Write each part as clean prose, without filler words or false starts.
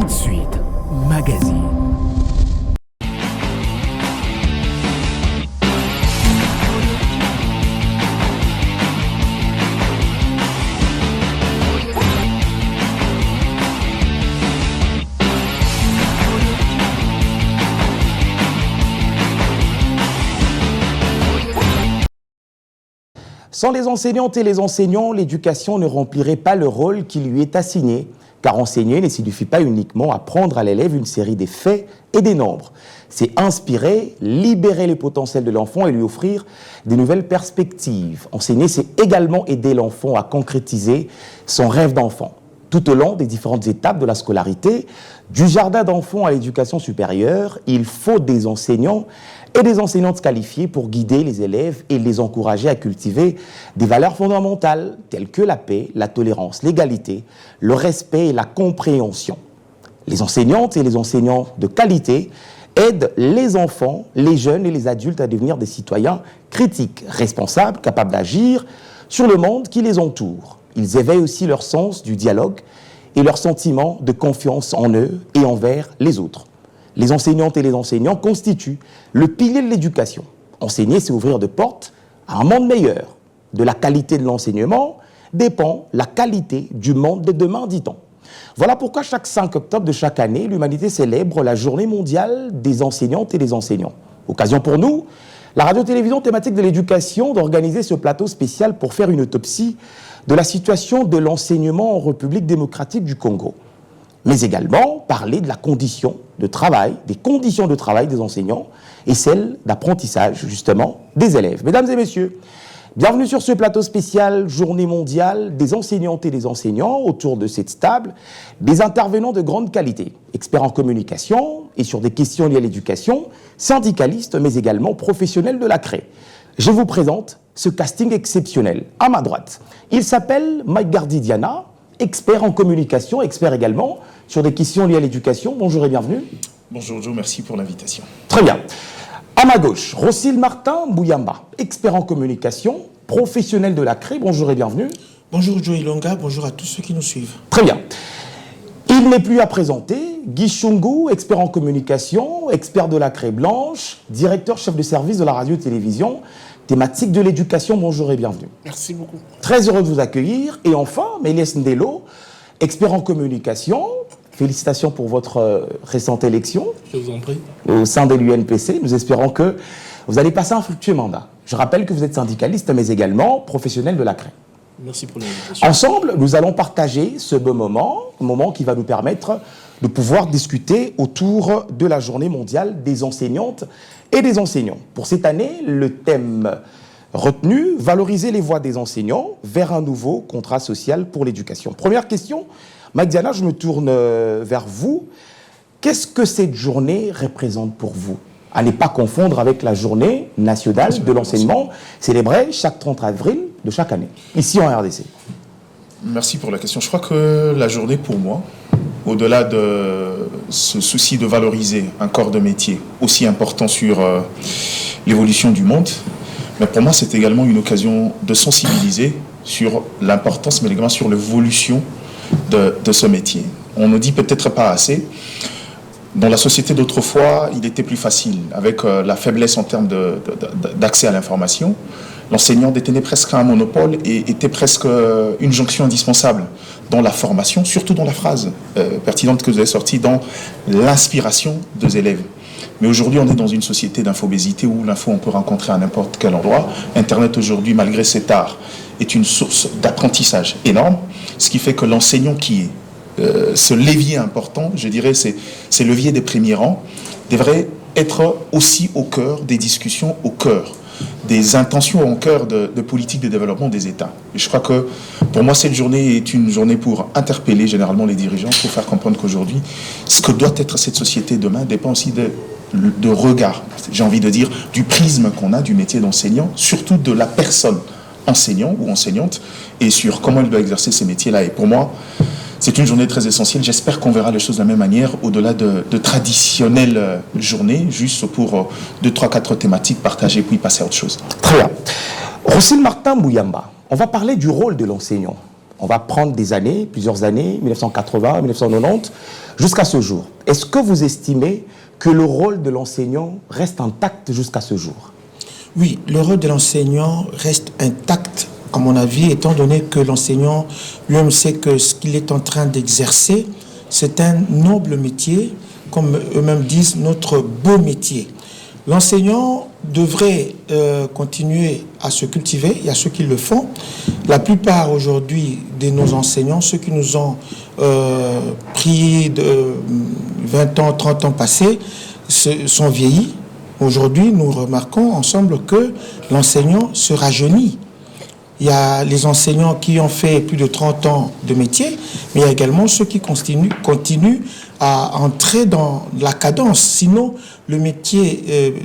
Tout de suite, magazine. Sans les enseignantes et les enseignants, l'éducation ne remplirait pas le rôle qui lui est assigné. Car enseigner ne signifie pas uniquement apprendre à l'élève une série des faits et des nombres. C'est inspirer, libérer le potentiel de l'enfant et lui offrir des nouvelles perspectives. Enseigner, c'est également aider l'enfant à concrétiser son rêve d'enfant. Tout au long des différentes étapes de la scolarité, du jardin d'enfants à l'éducation supérieure, il faut des enseignants et des enseignantes qualifiées pour guider les élèves et les encourager à cultiver des valeurs fondamentales telles que la paix, la tolérance, l'égalité, le respect et la compréhension. Les enseignantes et les enseignants de qualité aident les enfants, les jeunes et les adultes à devenir des citoyens critiques, responsables, capables d'agir sur le monde qui les entoure. Ils éveillent aussi leur sens du dialogue et leur sentiment de confiance en eux et envers les autres. Les enseignantes et les enseignants constituent le pilier de l'éducation. Enseigner, c'est ouvrir des portes à un monde meilleur. De la qualité de l'enseignement dépend la qualité du monde de demain, dit-on. Voilà pourquoi chaque 5 octobre de chaque année, l'humanité célèbre la Journée mondiale des enseignantes et des enseignants. Occasion pour nous, la radio-télévision thématique de l'éducation, d'organiser ce plateau spécial pour faire une autopsie de la situation de l'enseignement en République démocratique du Congo. Mais également parler de la condition de travail, des conditions de travail des enseignants et celles d'apprentissage, justement, des élèves. Mesdames et messieurs, bienvenue sur ce plateau spécial Journée mondiale des enseignantes et des enseignants. Autour de cette table, des intervenants de grande qualité, experts en communication et sur des questions liées à l'éducation, syndicalistes, mais également professionnels de la CRE. Je vous présente ce casting exceptionnel. À ma droite, il s'appelle Mike Gardidiana, expert en communication, expert également sur des questions liées à l'éducation. Bonjour et bienvenue. Bonjour Joe, merci pour l'invitation. Très bien. À ma gauche, Rosil Martin Bouyamba, expert en communication, professionnel de la CRE. Bonjour et bienvenue. Bonjour Joe Ilonga, bonjour à tous ceux qui nous suivent. Très bien. Il n'est plus à présenter. Guy Chungu, expert en communication, expert de la CRE Blanche, directeur chef de service de la radio-télévision, thématique de l'éducation. Bonjour et bienvenue. Merci beaucoup. Très heureux de vous accueillir. Et enfin, Méliès Ndelo, expert en communication. Félicitations pour votre récente élection. Je vous en prie. Au sein de l'UNPC. Nous espérons que vous allez passer un fructueux mandat. Je rappelle que vous êtes syndicaliste, mais également professionnel de la CRE. Merci pour l'invitation. Ensemble, nous allons partager ce beau moment, un moment qui va nous permettre de pouvoir discuter autour de la Journée mondiale des enseignantes et des enseignants. Pour cette année, le thème retenu, valoriser les voix des enseignants vers un nouveau contrat social pour l'éducation. Première question, Mike Diana, je me tourne vers vous. Qu'est-ce que cette journée représente pour vous? À ne pas confondre avec la journée nationale de l'enseignement, célébrée chaque 30 avril de chaque année, ici en RDC. Merci pour la question. Je crois que la journée pour moi, au-delà de ce souci de valoriser un corps de métier aussi important sur l'évolution du monde, mais pour moi c'est également une occasion de sensibiliser sur l'importance, mais également sur l'évolution de ce métier. On ne dit peut-être pas assez. Dans la société d'autrefois, il était plus facile, avec la faiblesse en termes d'accès à l'information. L'enseignant détenait presque un monopole et était presque une jonction indispensable dans la formation, surtout dans la phrase pertinente que vous avez sortie, dans l'inspiration des élèves. Mais aujourd'hui, on est dans une société d'infobésité où l'info, on peut rencontrer à n'importe quel endroit. Internet, aujourd'hui, malgré cet art, est une source d'apprentissage énorme, ce qui fait que l'enseignant qui est ce levier important, je dirais, c'est levier des premiers rangs, devrait être aussi au cœur des discussions, au cœur des intentions, au cœur de politique de développement des États. Et je crois que pour moi, cette journée est une journée pour interpeller généralement les dirigeants, pour faire comprendre qu'aujourd'hui, ce que doit être cette société demain dépend aussi de regard, j'ai envie de dire, du prisme qu'on a du métier d'enseignant, surtout de la personne enseignant ou enseignante, et sur comment elle doit exercer ces métiers-là. Et pour moi, c'est une journée très essentielle. J'espère qu'on verra les choses de la même manière au-delà de traditionnelles journées, juste pour 2, 3, 4 thématiques partagées, puis passer à autre chose. Très bien. Rosil Martin Bouyamba, on va parler du rôle de l'enseignant. On va prendre des années, plusieurs années, 1980, 1990, jusqu'à ce jour. Est-ce que vous estimez que le rôle de l'enseignant reste intact jusqu'à ce jour? Oui, le rôle de l'enseignant reste intact, à mon avis, étant donné que l'enseignant lui-même sait que ce qu'il est en train d'exercer, c'est un noble métier, comme eux-mêmes disent, notre beau métier. L'enseignant devrait continuer à se cultiver. Il y a ceux qui le font. La plupart aujourd'hui de nos enseignants, ceux qui nous ont pris de 20 ans, 30 ans passés, sont vieillis. Aujourd'hui, nous remarquons ensemble que l'enseignant se rajeunit. Il y a les enseignants qui ont fait plus de 30 ans de métier, mais il y a également ceux qui continuent à entrer dans la cadence. Sinon, le métier,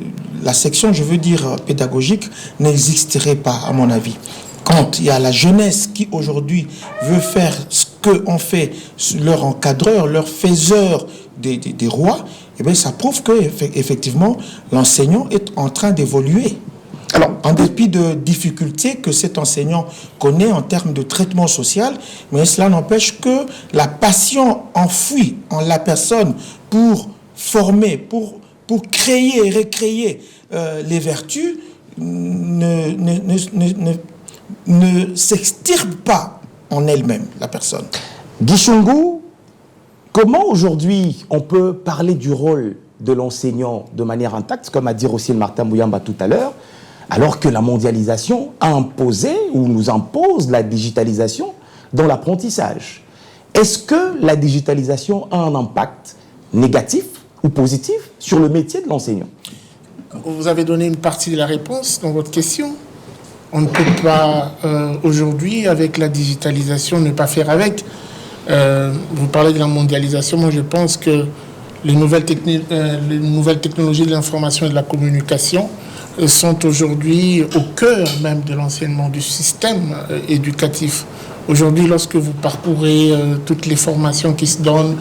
la section, je veux dire, pédagogique, n'existerait pas, à mon avis. Quand il y a la jeunesse qui, aujourd'hui, veut faire ce qu'ont fait leur encadreur, leur faiseur des rois, eh bien, ça prouve que, effectivement, l'enseignant est en train d'évoluer. Alors, en dépit de difficultés que cet enseignant connaît en termes de traitement social, mais cela n'empêche que la passion enfouie en la personne pour former, pour créer et recréer les vertus ne s'extirpe pas en elle-même, la personne. Guy Chungu, comment aujourd'hui on peut parler du rôle de l'enseignant de manière intacte, comme a dit Rossine Martin Mouyamba tout à l'heure, alors que la mondialisation a imposé ou nous impose la digitalisation dans l'apprentissage? Est-ce que la digitalisation a un impact négatif ou positif sur le métier de l'enseignant? Vous avez donné une partie de la réponse dans votre question. On ne peut pas aujourd'hui, avec la digitalisation, ne pas faire avec. Vous parlez de la mondialisation. Moi, je pense que les nouvelles technologies de l'information et de la communication sont aujourd'hui au cœur même de l'enseignement du système éducatif. Aujourd'hui, lorsque vous parcourez toutes les formations qui se donnent,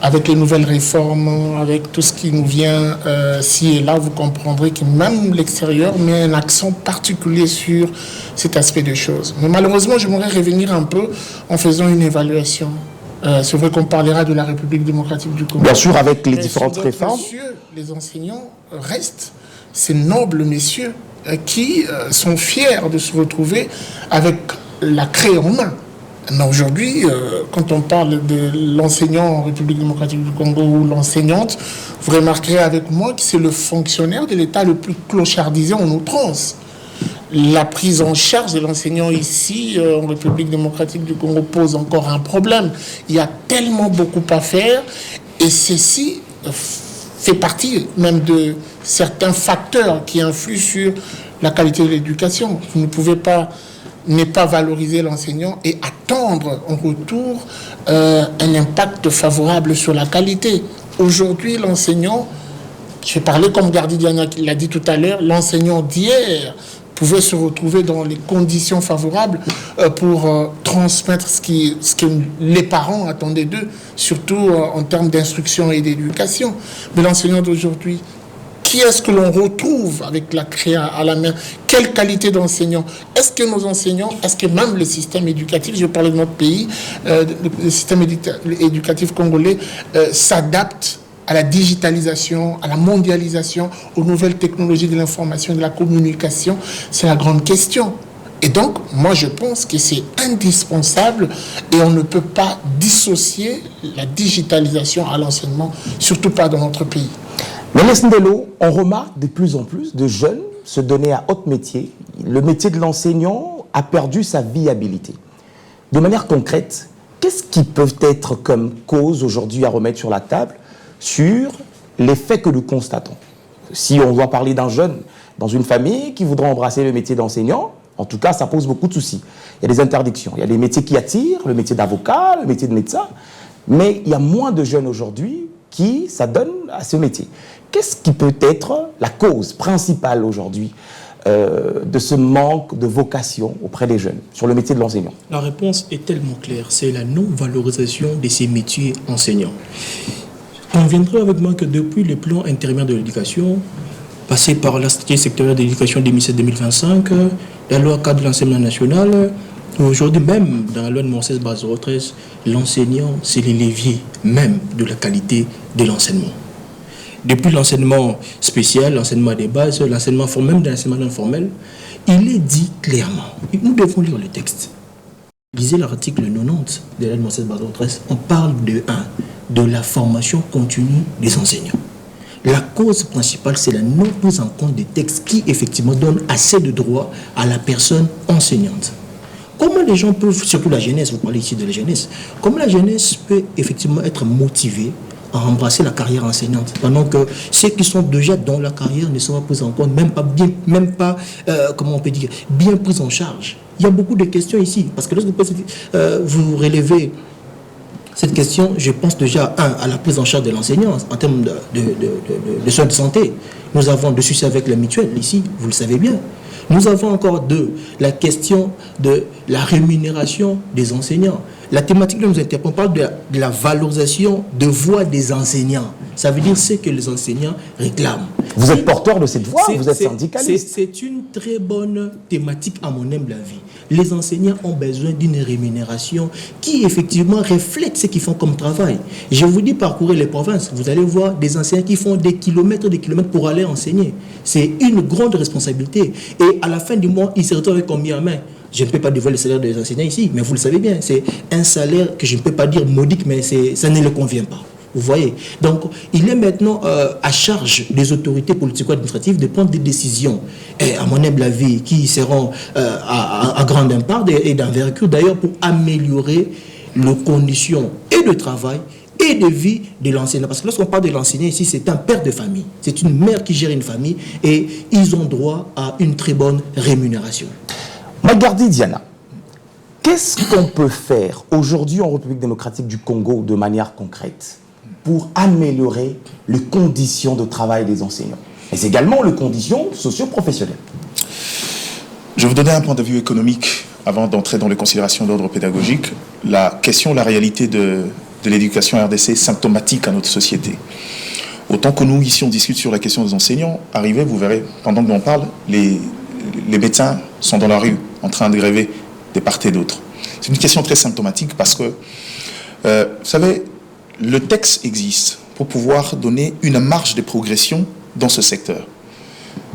avec les nouvelles réformes, avec tout ce qui nous vient ci et là, vous comprendrez que même l'extérieur met un accent particulier sur cet aspect des choses. Mais malheureusement, j'aimerais revenir un peu en faisant une évaluation. C'est vrai qu'on parlera de la République démocratique du Congo. Bien sûr, avec les différentes réformes. Messieurs, les enseignants restent ces nobles messieurs qui sont fiers de se retrouver avec la craie en main. Aujourd'hui, quand on parle de l'enseignant en République démocratique du Congo ou l'enseignante, vous remarquerez avec moi que c'est le fonctionnaire de l'État le plus clochardisé en outrance. La prise en charge de l'enseignant ici, en République démocratique du Congo, pose encore un problème. Il y a tellement beaucoup à faire et ceci fait partie même de certains facteurs qui influent sur la qualité de l'éducation. Vous ne pouvez pas ne pas valoriser l'enseignant et attendre en retour un impact favorable sur la qualité. Aujourd'hui, l'enseignant, je vais parler comme Gardi Diana l'a dit tout à l'heure, l'enseignant d'hier pouvait se retrouver dans les conditions favorables pour transmettre ce que les parents attendaient d'eux, surtout en termes d'instruction et d'éducation. Mais l'enseignant d'aujourd'hui, qui est-ce que l'on retrouve avec la créa à la main? Quelle qualité d'enseignant? Est-ce que nos enseignants, est-ce que même le système éducatif, je parle de notre pays, le système éducatif congolais, s'adapte à la digitalisation, à la mondialisation, aux nouvelles technologies de l'information et de la communication? C'est la grande question. Et donc, moi, je pense que c'est indispensable et on ne peut pas dissocier la digitalisation à l'enseignement, surtout pas dans notre pays. Mais Ndelo, on remarque de plus en plus de jeunes se donner à autre métier. Le métier de l'enseignant a perdu sa viabilité. De manière concrète, qu'est-ce qui peut être comme cause aujourd'hui à remettre sur la table sur les faits que nous constatons? Si on doit parler d'un jeune dans une famille qui voudrait embrasser le métier d'enseignant, en tout cas, ça pose beaucoup de soucis. Il y a des interdictions. Il y a des métiers qui attirent, le métier d'avocat, le métier de médecin. Mais il y a moins de jeunes aujourd'hui qui s'adonnent à ce métier. Qu'est-ce qui peut être la cause principale aujourd'hui de ce manque de vocation auprès des jeunes sur le métier de l'enseignant? La réponse est tellement claire, c'est la non-valorisation de ces métiers enseignants. On viendra avec moi que depuis le plan intérimaire de l'éducation, passé par la stratégie sectorielle de l'éducation 2007-2025, la loi cadre de l'enseignement national, Aujourd'hui même, dans la loi de 96/013, l'enseignant, c'est le levier même de la qualité de l'enseignement. Depuis l'enseignement spécial, l'enseignement des bases, l'enseignement formel, même de l'enseignement informel, il est dit clairement, et nous devons lire le texte. Lisez l'article 90 de la loi de 96/013, on parle de la formation continue des enseignants. La cause principale, c'est la non-prise en compte des textes qui, effectivement, donnent assez de droits à la personne enseignante. Comment les gens peuvent, surtout la jeunesse, vous parlez ici de la jeunesse, comment la jeunesse peut effectivement être motivée à embrasser la carrière enseignante, pendant que ceux qui sont déjà dans la carrière ne sont pas pris en compte, même pas comment on peut dire, bien pris en charge. Il y a beaucoup de questions ici, parce que lorsque vous relevez cette question, je pense déjà, à la prise en charge de l'enseignant en termes de soins de santé. Nous avons des soucis avec la mutuelle ici, vous le savez bien. Nous avons encore la question de la rémunération des enseignants. La thématique que nous interpellons, on parle de la valorisation de voix des enseignants. Ça veut dire ce que les enseignants réclament. Vous êtes porteur de cette voix, vous êtes syndicaliste. C'est une très bonne thématique à mon humble avis. Les enseignants ont besoin d'une rémunération qui effectivement reflète ce qu'ils font comme travail. Je vous dis, parcourez les provinces, vous allez voir des enseignants qui font des kilomètres pour aller enseigner. C'est une grande responsabilité. Et à la fin du mois, ils se retrouvent avec combien en main? Je ne peux pas dévoiler le salaire des enseignants ici, mais vous le savez bien, c'est un salaire que je ne peux pas dire modique, mais ça ne le convient pas. Vous voyez. Donc, il est maintenant à charge des autorités politico-administratives de prendre des décisions, et à mon humble avis, qui seront à grande impact et d'envergure, d'ailleurs, pour améliorer les conditions et de travail et de vie de l'enseignant. Parce que lorsqu'on parle de l'enseignant ici, c'est un père de famille, c'est une mère qui gère une famille, et ils ont droit à une très bonne rémunération. Magardy Diana, qu'est-ce qu'on peut faire aujourd'hui en République démocratique du Congo de manière concrète pour améliorer les conditions de travail des enseignants, mais également les conditions socio-professionnelles? Je vais vous donner un point de vue économique avant d'entrer dans les considérations d'ordre pédagogique. La réalité de l'éducation RDC est symptomatique à notre société. Autant que nous, ici, on discute sur la question des enseignants, arrivez, vous verrez, pendant que l'on parle, les médecins sont dans la rue en train de gréver de part et d'autre. C'est une question très symptomatique parce que, vous savez, le texte existe pour pouvoir donner une marge de progression dans ce secteur.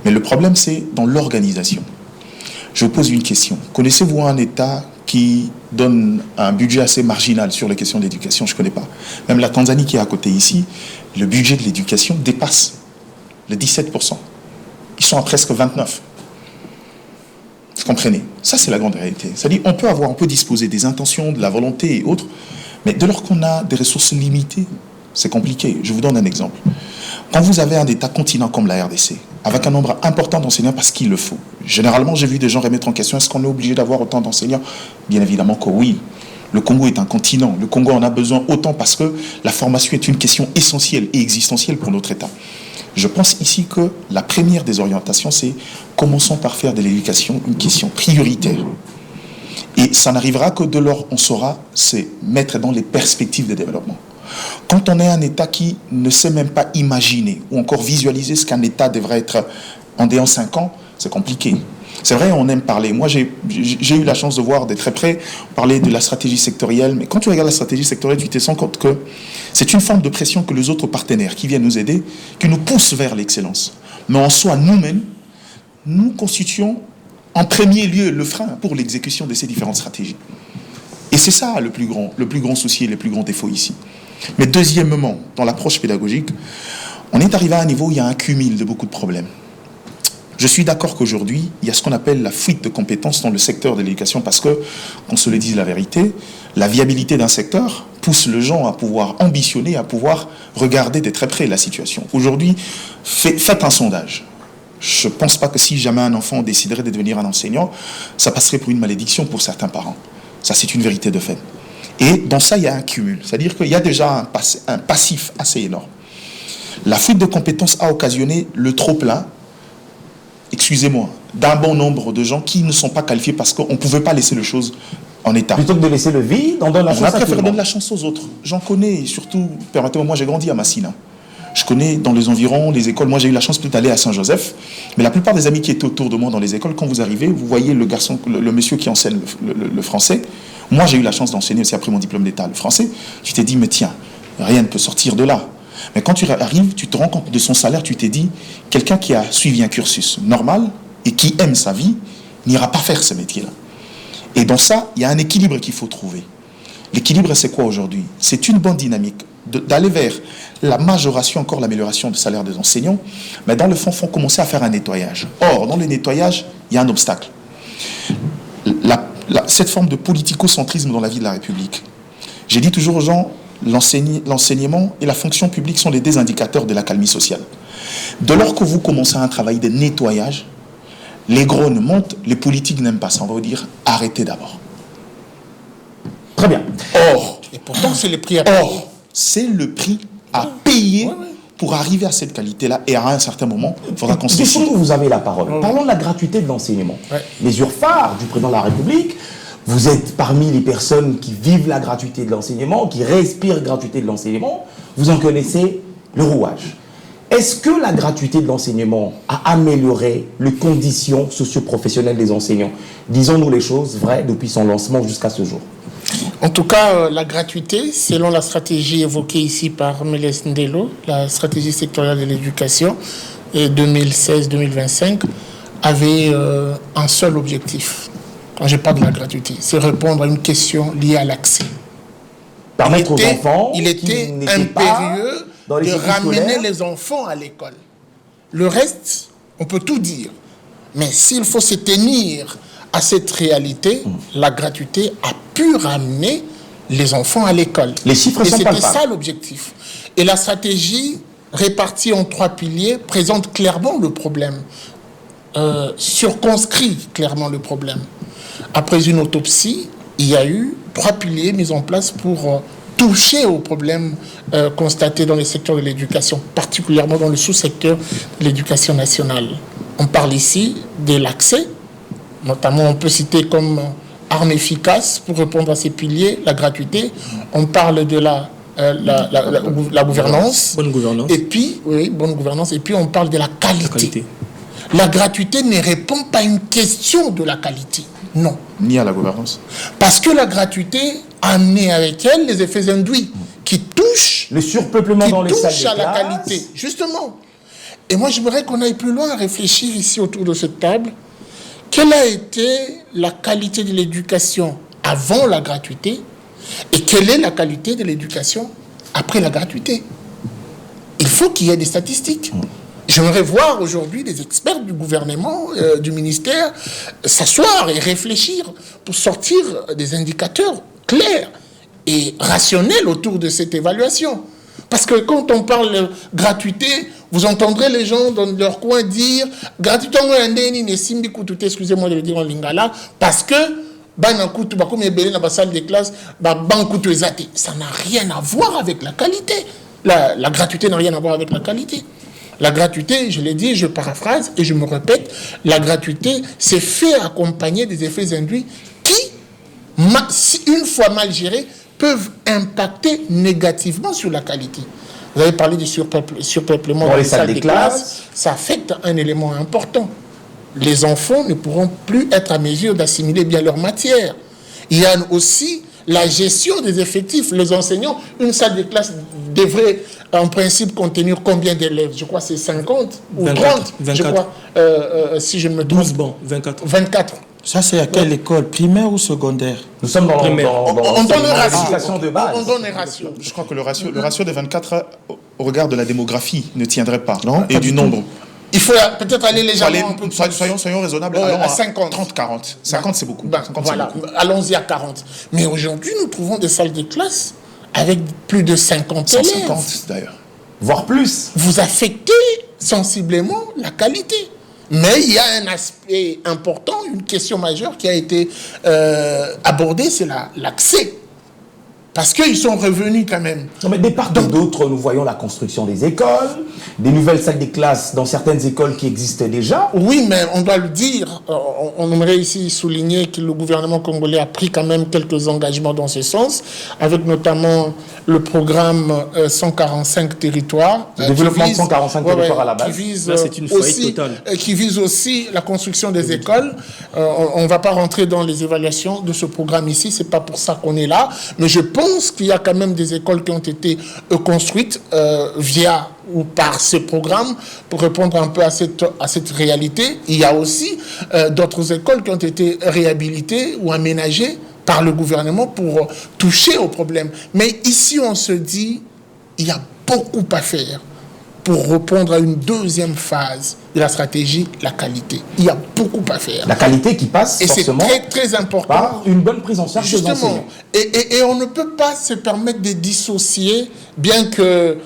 Mais le problème, c'est dans l'organisation. Je vous pose une question. Connaissez-vous un État qui donne un budget assez marginal sur les questions d'éducation? Je ne connais pas. Même la Tanzanie qui est à côté ici, le budget de l'éducation dépasse le 17%. Ils sont à presque 29%. Vous comprenez? Ça, c'est la grande réalité. C'est-à-dire, on peut disposer des intentions, de la volonté et autres, mais dès lors qu'on a des ressources limitées, c'est compliqué. Je vous donne un exemple. Quand vous avez un État continent comme la RDC, avec un nombre important d'enseignants parce qu'il le faut, généralement, j'ai vu des gens remettre en question, est-ce qu'on est obligé d'avoir autant d'enseignants? Bien évidemment que oui. Le Congo est un continent. Le Congo en a besoin autant parce que la formation est une question essentielle et existentielle pour notre État. Je pense ici que la première des orientations, c'est commençons par faire de l'éducation une question prioritaire. Et ça n'arrivera que de lors on saura se mettre dans les perspectives de développement. Quand on est un État qui ne sait même pas imaginer ou encore visualiser ce qu'un État devrait être en 5 ans, c'est compliqué. C'est vrai, on aime parler. Moi, j'ai eu la chance de voir de très près parler de la stratégie sectorielle, mais quand tu regardes la stratégie sectorielle, tu te rends compte que c'est une forme de pression que les autres partenaires qui viennent nous aider, qui nous poussent vers l'excellence. Mais en soi, nous-mêmes, nous constituons en premier lieu le frein pour l'exécution de ces différentes stratégies. Et c'est ça le plus grand souci et le plus grand défaut ici. Mais deuxièmement, dans l'approche pédagogique, on est arrivé à un niveau où il y a un cumul de beaucoup de problèmes. Je suis d'accord qu'aujourd'hui, il y a ce qu'on appelle la fuite de compétences dans le secteur de l'éducation parce que, qu'on se le dise la vérité, la viabilité d'un secteur pousse les gens à pouvoir ambitionner, à pouvoir regarder de très près la situation. Aujourd'hui, faites un sondage. Je ne pense pas que si jamais un enfant déciderait de devenir un enseignant, ça passerait pour une malédiction pour certains parents. Ça, c'est une vérité de fait. Et dans ça, il y a un cumul. C'est-à-dire qu'il y a déjà un passif assez énorme. La fuite de compétences a occasionné le trop-plein, excusez-moi, d'un bon nombre de gens qui ne sont pas qualifiés parce qu'on ne pouvait pas laisser les choses en état. Plutôt que de laisser le vide, on donne la chance à tout le monde. On donne la chance aux autres. J'en connais, surtout, permettez-moi, moi j'ai grandi à Massina. Je connais dans les environs, les écoles. Moi, j'ai eu la chance peut-être d'aller à Saint-Joseph. Mais la plupart des amis qui étaient autour de moi dans les écoles, quand vous arrivez, vous voyez le garçon, le monsieur qui enseigne le français. Moi, j'ai eu la chance d'enseigner aussi après mon diplôme d'État le français. Tu t'es dit, mais tiens, rien ne peut sortir de là. Mais quand tu arrives, tu te rends compte de son salaire, tu t'es dit, quelqu'un qui a suivi un cursus normal et qui aime sa vie n'ira pas faire ce métier-là. Et dans ça, il y a un équilibre qu'il faut trouver. L'équilibre, c'est quoi aujourd'hui? C'est une bonne dynamique d'aller vers la majoration, encore l'amélioration du salaire des enseignants, mais dans le fond, il faut commencer à faire un nettoyage. Or, dans le nettoyage, il y a un obstacle. Cette forme de politico-centrisme dans la vie de la République. J'ai dit toujours aux gens, l'enseignement et la fonction publique sont les deux indicateurs de l'accalmie sociale. Dès lors que vous commencez un travail de nettoyage, les grogne montent, les politiques n'aiment pas ça. On va vous dire, arrêtez d'abord. Très bien. Or, et pourtant, c'est le prix à payer. Or, c'est le prix à payer pour arriver à cette qualité-là. Et à un certain moment, il faudra qu'on se décide. Vous avez la parole. Parlons de la gratuité de l'enseignement. Mesure phare du président de la République. Vous êtes parmi les personnes qui vivent la gratuité de l'enseignement, qui respirent la gratuité de l'enseignement. Vous en connaissez le rouage. Est-ce que la gratuité de l'enseignement a amélioré les conditions socio-professionnelles des enseignants? Disons-nous les choses vraies depuis son lancement jusqu'à ce jour. En tout cas, la gratuité, selon la stratégie évoquée ici par Mélès Ndelo, la stratégie sectorielle de l'éducation 2016-2025, avait un seul objectif. Quand je parle de la gratuité, c'est répondre à une question liée à l'accès. Permettre aux enfants il était impérieux de ramener les enfants à l'école. Le reste, on peut tout dire. Mais s'il faut se tenir à cette réalité, la gratuité a pu ramener les enfants à l'école. Les chiffres sont palpables. C'était ça l'objectif. Et la stratégie répartie en 3 piliers présente clairement le problème, circonscrit clairement le problème. Après une autopsie, il y a eu 3 piliers mis en place pour toucher aux problèmes constatés dans le secteur de l'éducation, particulièrement dans le sous-secteur de l'éducation nationale. On parle ici de l'accès, notamment on peut citer comme arme efficace pour répondre à ces piliers, la gratuité. On parle de la gouvernance. Bonne gouvernance. Et puis, oui, bonne gouvernance. Et puis on parle de la qualité. La gratuité ne répond pas à une question de la qualité. Non. Ni à la gouvernance. Parce que la gratuité a amené avec elle les effets induits qui touchent le surpeuplement dans les salles de classe, à la qualité. Justement. Et moi, j'aimerais qu'on aille plus loin à réfléchir ici autour de cette table. Quelle a été la qualité de l'éducation avant la gratuité et quelle est la qualité de l'éducation après la gratuité? Il faut qu'il y ait des statistiques. J'aimerais voir aujourd'hui des experts du gouvernement, du ministère, s'asseoir et réfléchir pour sortir des indicateurs clairs et rationnels autour de cette évaluation. Parce que quand on parle de gratuité, vous entendrez les gens dans leur coin dire gratuité, excusez-moi de le dire en lingala, parce que salle de classe, ça n'a rien à voir avec la qualité. La gratuité n'a rien à voir avec la qualité. La gratuité, je l'ai dit, je paraphrase et je me répète, la gratuité, c'est fait accompagner des effets induits qui, une fois mal gérés, peuvent impacter négativement sur la qualité. Vous avez parlé du surpeuplement dans les salles de classe. Ça affecte un élément important. Les enfants ne pourront plus être à mesure d'assimiler bien leur matière. Il y a aussi la gestion des effectifs. Les enseignants, une salle de classe devrait en principe contenir combien d'élèves? Je crois que c'est 50 ou 30, 24. je crois, si je ne me trompe. 12 bancs, 24. 24. Ça, c'est à quelle école? Primaire ou secondaire? Nous sommes dans on donne un ratio. de base. On donne un ratio. Je crois que le ratio des 24, au regard de la démographie, ne tiendrait pas. Non, et pas du du nombre. Il faut peut-être aller légèrement un peu plus. Soyons raisonnables. Ouais, allons à 50. 30, 40. 50, c'est beaucoup. 50, Voilà, c'est beaucoup. allons-y à 40. Mais aujourd'hui, nous trouvons des salles de classe avec plus de 50 élèves. 150 d'ailleurs. Voire plus. Vous affectez sensiblement la qualité. Mais il y a un aspect important, une question majeure qui a été abordée, c'est l'accès. Parce qu'ils sont revenus quand même. Non, mais de part et d'autre, nous voyons la construction des écoles, des nouvelles salles de classe dans certaines écoles qui existent déjà. Oui, mais on doit le dire. On aimerait ici souligner que le gouvernement congolais a pris quand même quelques engagements dans ce sens, avec notamment le programme 145 territoires. Le développement de 145 territoires à la base. Là, c'est une faillite totale. Qui vise aussi la construction des écoles. On ne va pas rentrer dans les évaluations de ce programme ici, c'est pas pour ça qu'on est là. Mais je pense qu'il y a quand même des écoles qui ont été construites via ou par ce programme pour répondre un peu à cette réalité. Il y a aussi d'autres écoles qui ont été réhabilitées ou aménagées par le gouvernement pour toucher au problème. Mais ici, on se dit, il y a beaucoup à faire pour répondre à une deuxième phase de la stratégie, la qualité. Il y a beaucoup à faire. La qualité qui passe et forcément c'est très, très important. Par une bonne prise en charge des enseignants. Et on ne peut pas se permettre de dissocier, bien que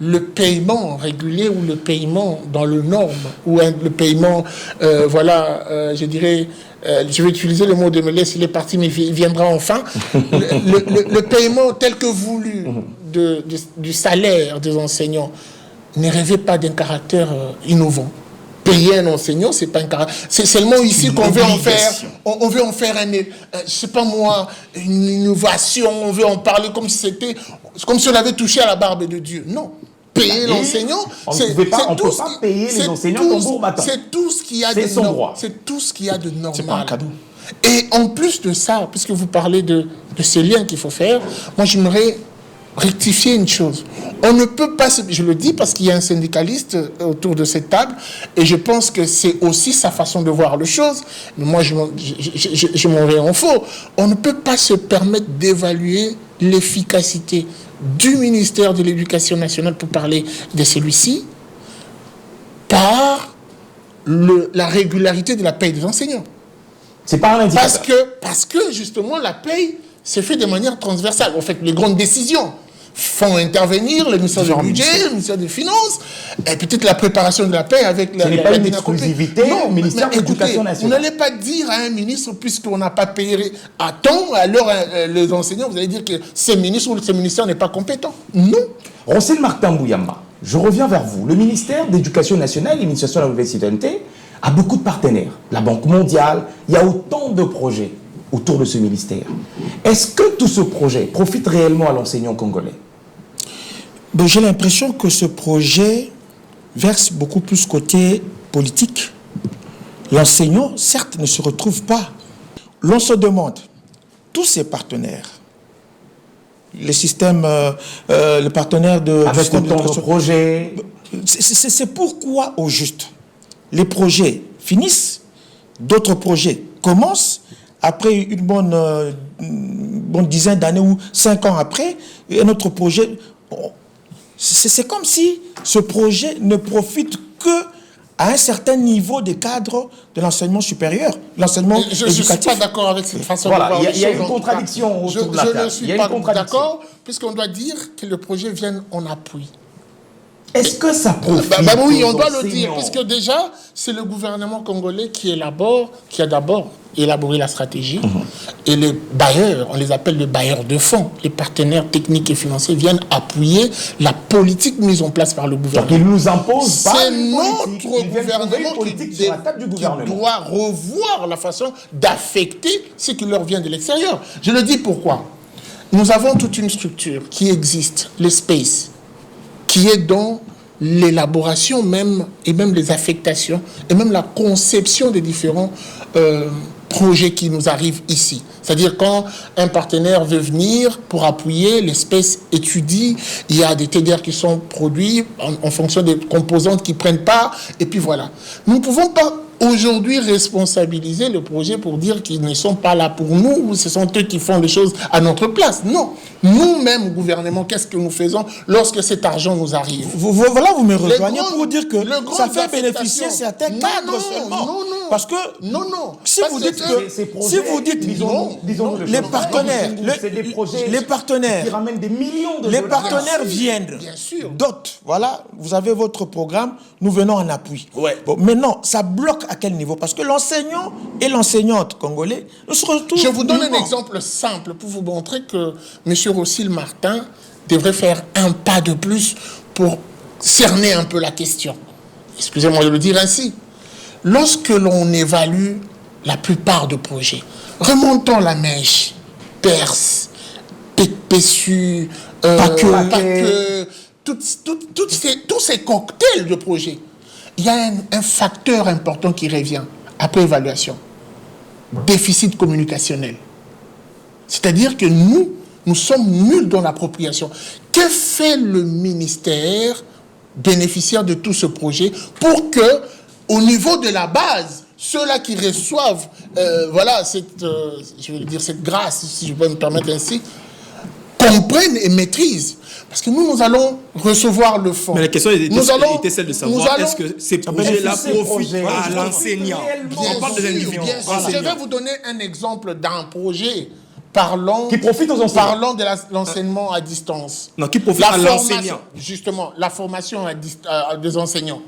le paiement régulier ou le paiement dans le norme, ou le paiement, je dirais, je vais utiliser le mot de Melès, s'il est parti, mais il viendra enfin. Le paiement tel que voulu du salaire des enseignants ne rêvait pas d'un caractère innovant. Payer un enseignant, c'est pas un caractère. C'est seulement ici qu'on veut en faire. On veut en faire je sais pas moi, une innovation. On veut en parler comme si on avait touché à la barbe de Dieu. Non. Payer l'enseignant, on ne peut pas payer les enseignants tambour battant. C'est tout ce qu'il y a de normal. C'est tout ce qu'il y a de normal. C'est pas un cadeau. Et en plus de ça, puisque vous parlez de ces liens qu'il faut faire, moi j'aimerais rectifier une chose. On ne peut pas, je le dis parce qu'il y a un syndicaliste autour de cette table, et je pense que c'est aussi sa façon de voir les choses, mais moi je m'en vais en faux. On ne peut pas se permettre d'évaluer l'efficacité du ministère de l'Éducation nationale, pour parler de celui-ci, par la régularité de la paye des enseignants. C'est pas un indicateur. Parce que justement, la paye s'est fait de manière transversale. En fait, les grandes décisions font intervenir le ministère du Budget, le ministère des Finances, et peut-être la préparation de la paie avec la... Ce n'est pas une exclusivité au ministère de l'Éducation nationale. Vous n'allez pas dire à un ministre, puisqu'on n'a pas payé à temps, alors les enseignants, vous allez dire que ce ministre ou ce ministère n'est pas compétent. Non. Ronsen Martin Bouyamba, je reviens vers vous. Le ministère de l'Éducation nationale et l'administration de la nouvelle citoyenneté a beaucoup de partenaires. La Banque mondiale, il y a autant de projets autour de ce ministère. Est-ce que tout ce projet profite réellement à l'enseignant congolais? J'ai l'impression que ce projet verse beaucoup plus côté politique. L'enseignant, certes, ne se retrouve pas. L'on se demande, tous ces partenaires, les systèmes, les partenaires de... Avec autant de projets... C'est pourquoi, au juste, les projets finissent, d'autres projets commencent, après une bonne dizaine d'années ou 5 ans après, un autre projet... C'est comme si ce projet ne profite que à un certain niveau des cadres de l'enseignement supérieur, l'enseignement éducatif. Je ne suis pas d'accord avec cette façon de voir les choses. Il y a une contradiction autour de la table. Je ne suis pas d'accord, puisqu'on doit dire que le projet vienne en appui. Est-ce que ça profite oui, on doit le dire, puisque déjà, c'est le gouvernement congolais qui a d'abord élaboré la stratégie, et les bailleurs, on les appelle les bailleurs de fonds, les partenaires techniques et financiers viennent appuyer la politique mise en place par le gouvernement. Donc ils nous imposent pas c'est notre gouvernement qui doit revoir la façon d'affecter ce qui leur vient de l'extérieur. Je le dis pourquoi. Nous avons toute une structure qui existe, l'espace, qui est dans l'élaboration même, et même les affectations, et même la conception des différents projets qui nous arrivent ici. C'est-à-dire quand un partenaire veut venir pour appuyer, l'espèce étudie, il y a des TDR qui sont produits en fonction des composantes qui prennent part, et puis voilà. Nous ne pouvons pas aujourd'hui responsabiliser le projet pour dire qu'ils ne sont pas là pour nous, ou ce sont eux qui font les choses à notre place. Non. Nous-mêmes, gouvernement, qu'est-ce que nous faisons lorsque cet argent nous arrive? Voilà, vous me rejoignez pour dire que ça fait bénéficier certains cadres seulement. Parce que si vous dites que ces projets, si vous dites disons les partenaires, c'est des projets les partenaires qui ramènent des millions de les dollars. partenaires viennent Bien sûr. d'autres. Voilà, vous avez votre programme, nous venons en appui. Ouais. Bon, maintenant, ça bloque à quel niveau? Parce que l'enseignant et l'enseignante congolais ne se retrouvent. Je vous donne un nullement. exemple simple pour vous montrer que M. Rossil Martin devrait faire un pas de plus pour cerner un peu la question. Excusez-moi de le dire ainsi. Lorsque l'on évalue la plupart de projets, remontons la mèche, Perse, PSU, Paqueux, tous ces cocktails de projets, il y a un facteur important qui revient après évaluation. Déficit communicationnel. C'est-à-dire que nous sommes nuls dans l'appropriation. Que fait le ministère bénéficiaire de tout ce projet pour que, au niveau de la base, ceux-là qui reçoivent, cette grâce, si je peux me permettre ainsi, comprennent et maîtrisent. Parce que nous allons recevoir le fonds. Mais la question était celle de savoir est-ce que ces projets-là profitent à l'enseignant. On parle de l'individu. Je vais vous donner un exemple d'un projet parlant qui profite aux enseignants. Parlant de l'enseignement à distance. Non, qui profite à l'enseignant. Justement, la formation des enseignants.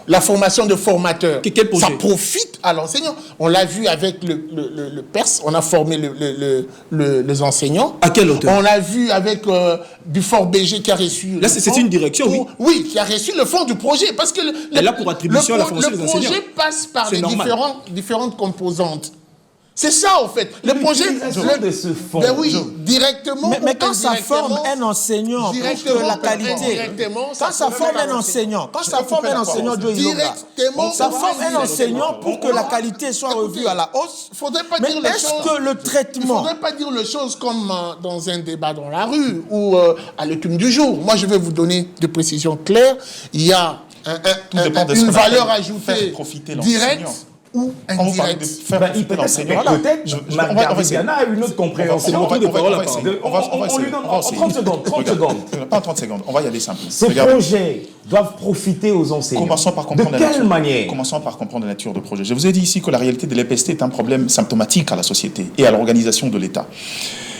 La formation de formateurs. Quel projet? Ça profite à l'enseignant. On l'a vu avec le Perse, on a formé les enseignants. À quelle hauteur? On l'a vu avec du Fort BG qui a reçu... Là, c'est une direction, oui. Oui, qui a reçu le fonds du projet. Parce que là, pour attribution à la formation des enseignants. Le projet passe par les différentes composantes. C'est ça, en fait. Le projet de ce fonds. Ben oui, directement. Mais quand ça forme un enseignant, pour que la qualité. Quand ça forme un enseignant, ça forme un enseignant pour que la qualité soit revue à la hausse. Mais est-ce que le traitement. Il ne faudrait pas dire les choses comme dans un débat dans la rue ou à l'étude du jour. Moi, je vais vous donner des précisions claires. Il y a une valeur ajoutée directe ou indirect. Il peut peut-être Margarigana a une autre compréhension. On lui donne en 30 secondes. Pas en 30 secondes, on va y aller simple. Ces projets doivent profiter aux enseignants. Commençons par comprendre de quelle manière? Commençons par comprendre la nature de projet. Je vous ai dit ici que la réalité de l'EPST est un problème symptomatique à la société et à l'organisation de l'État.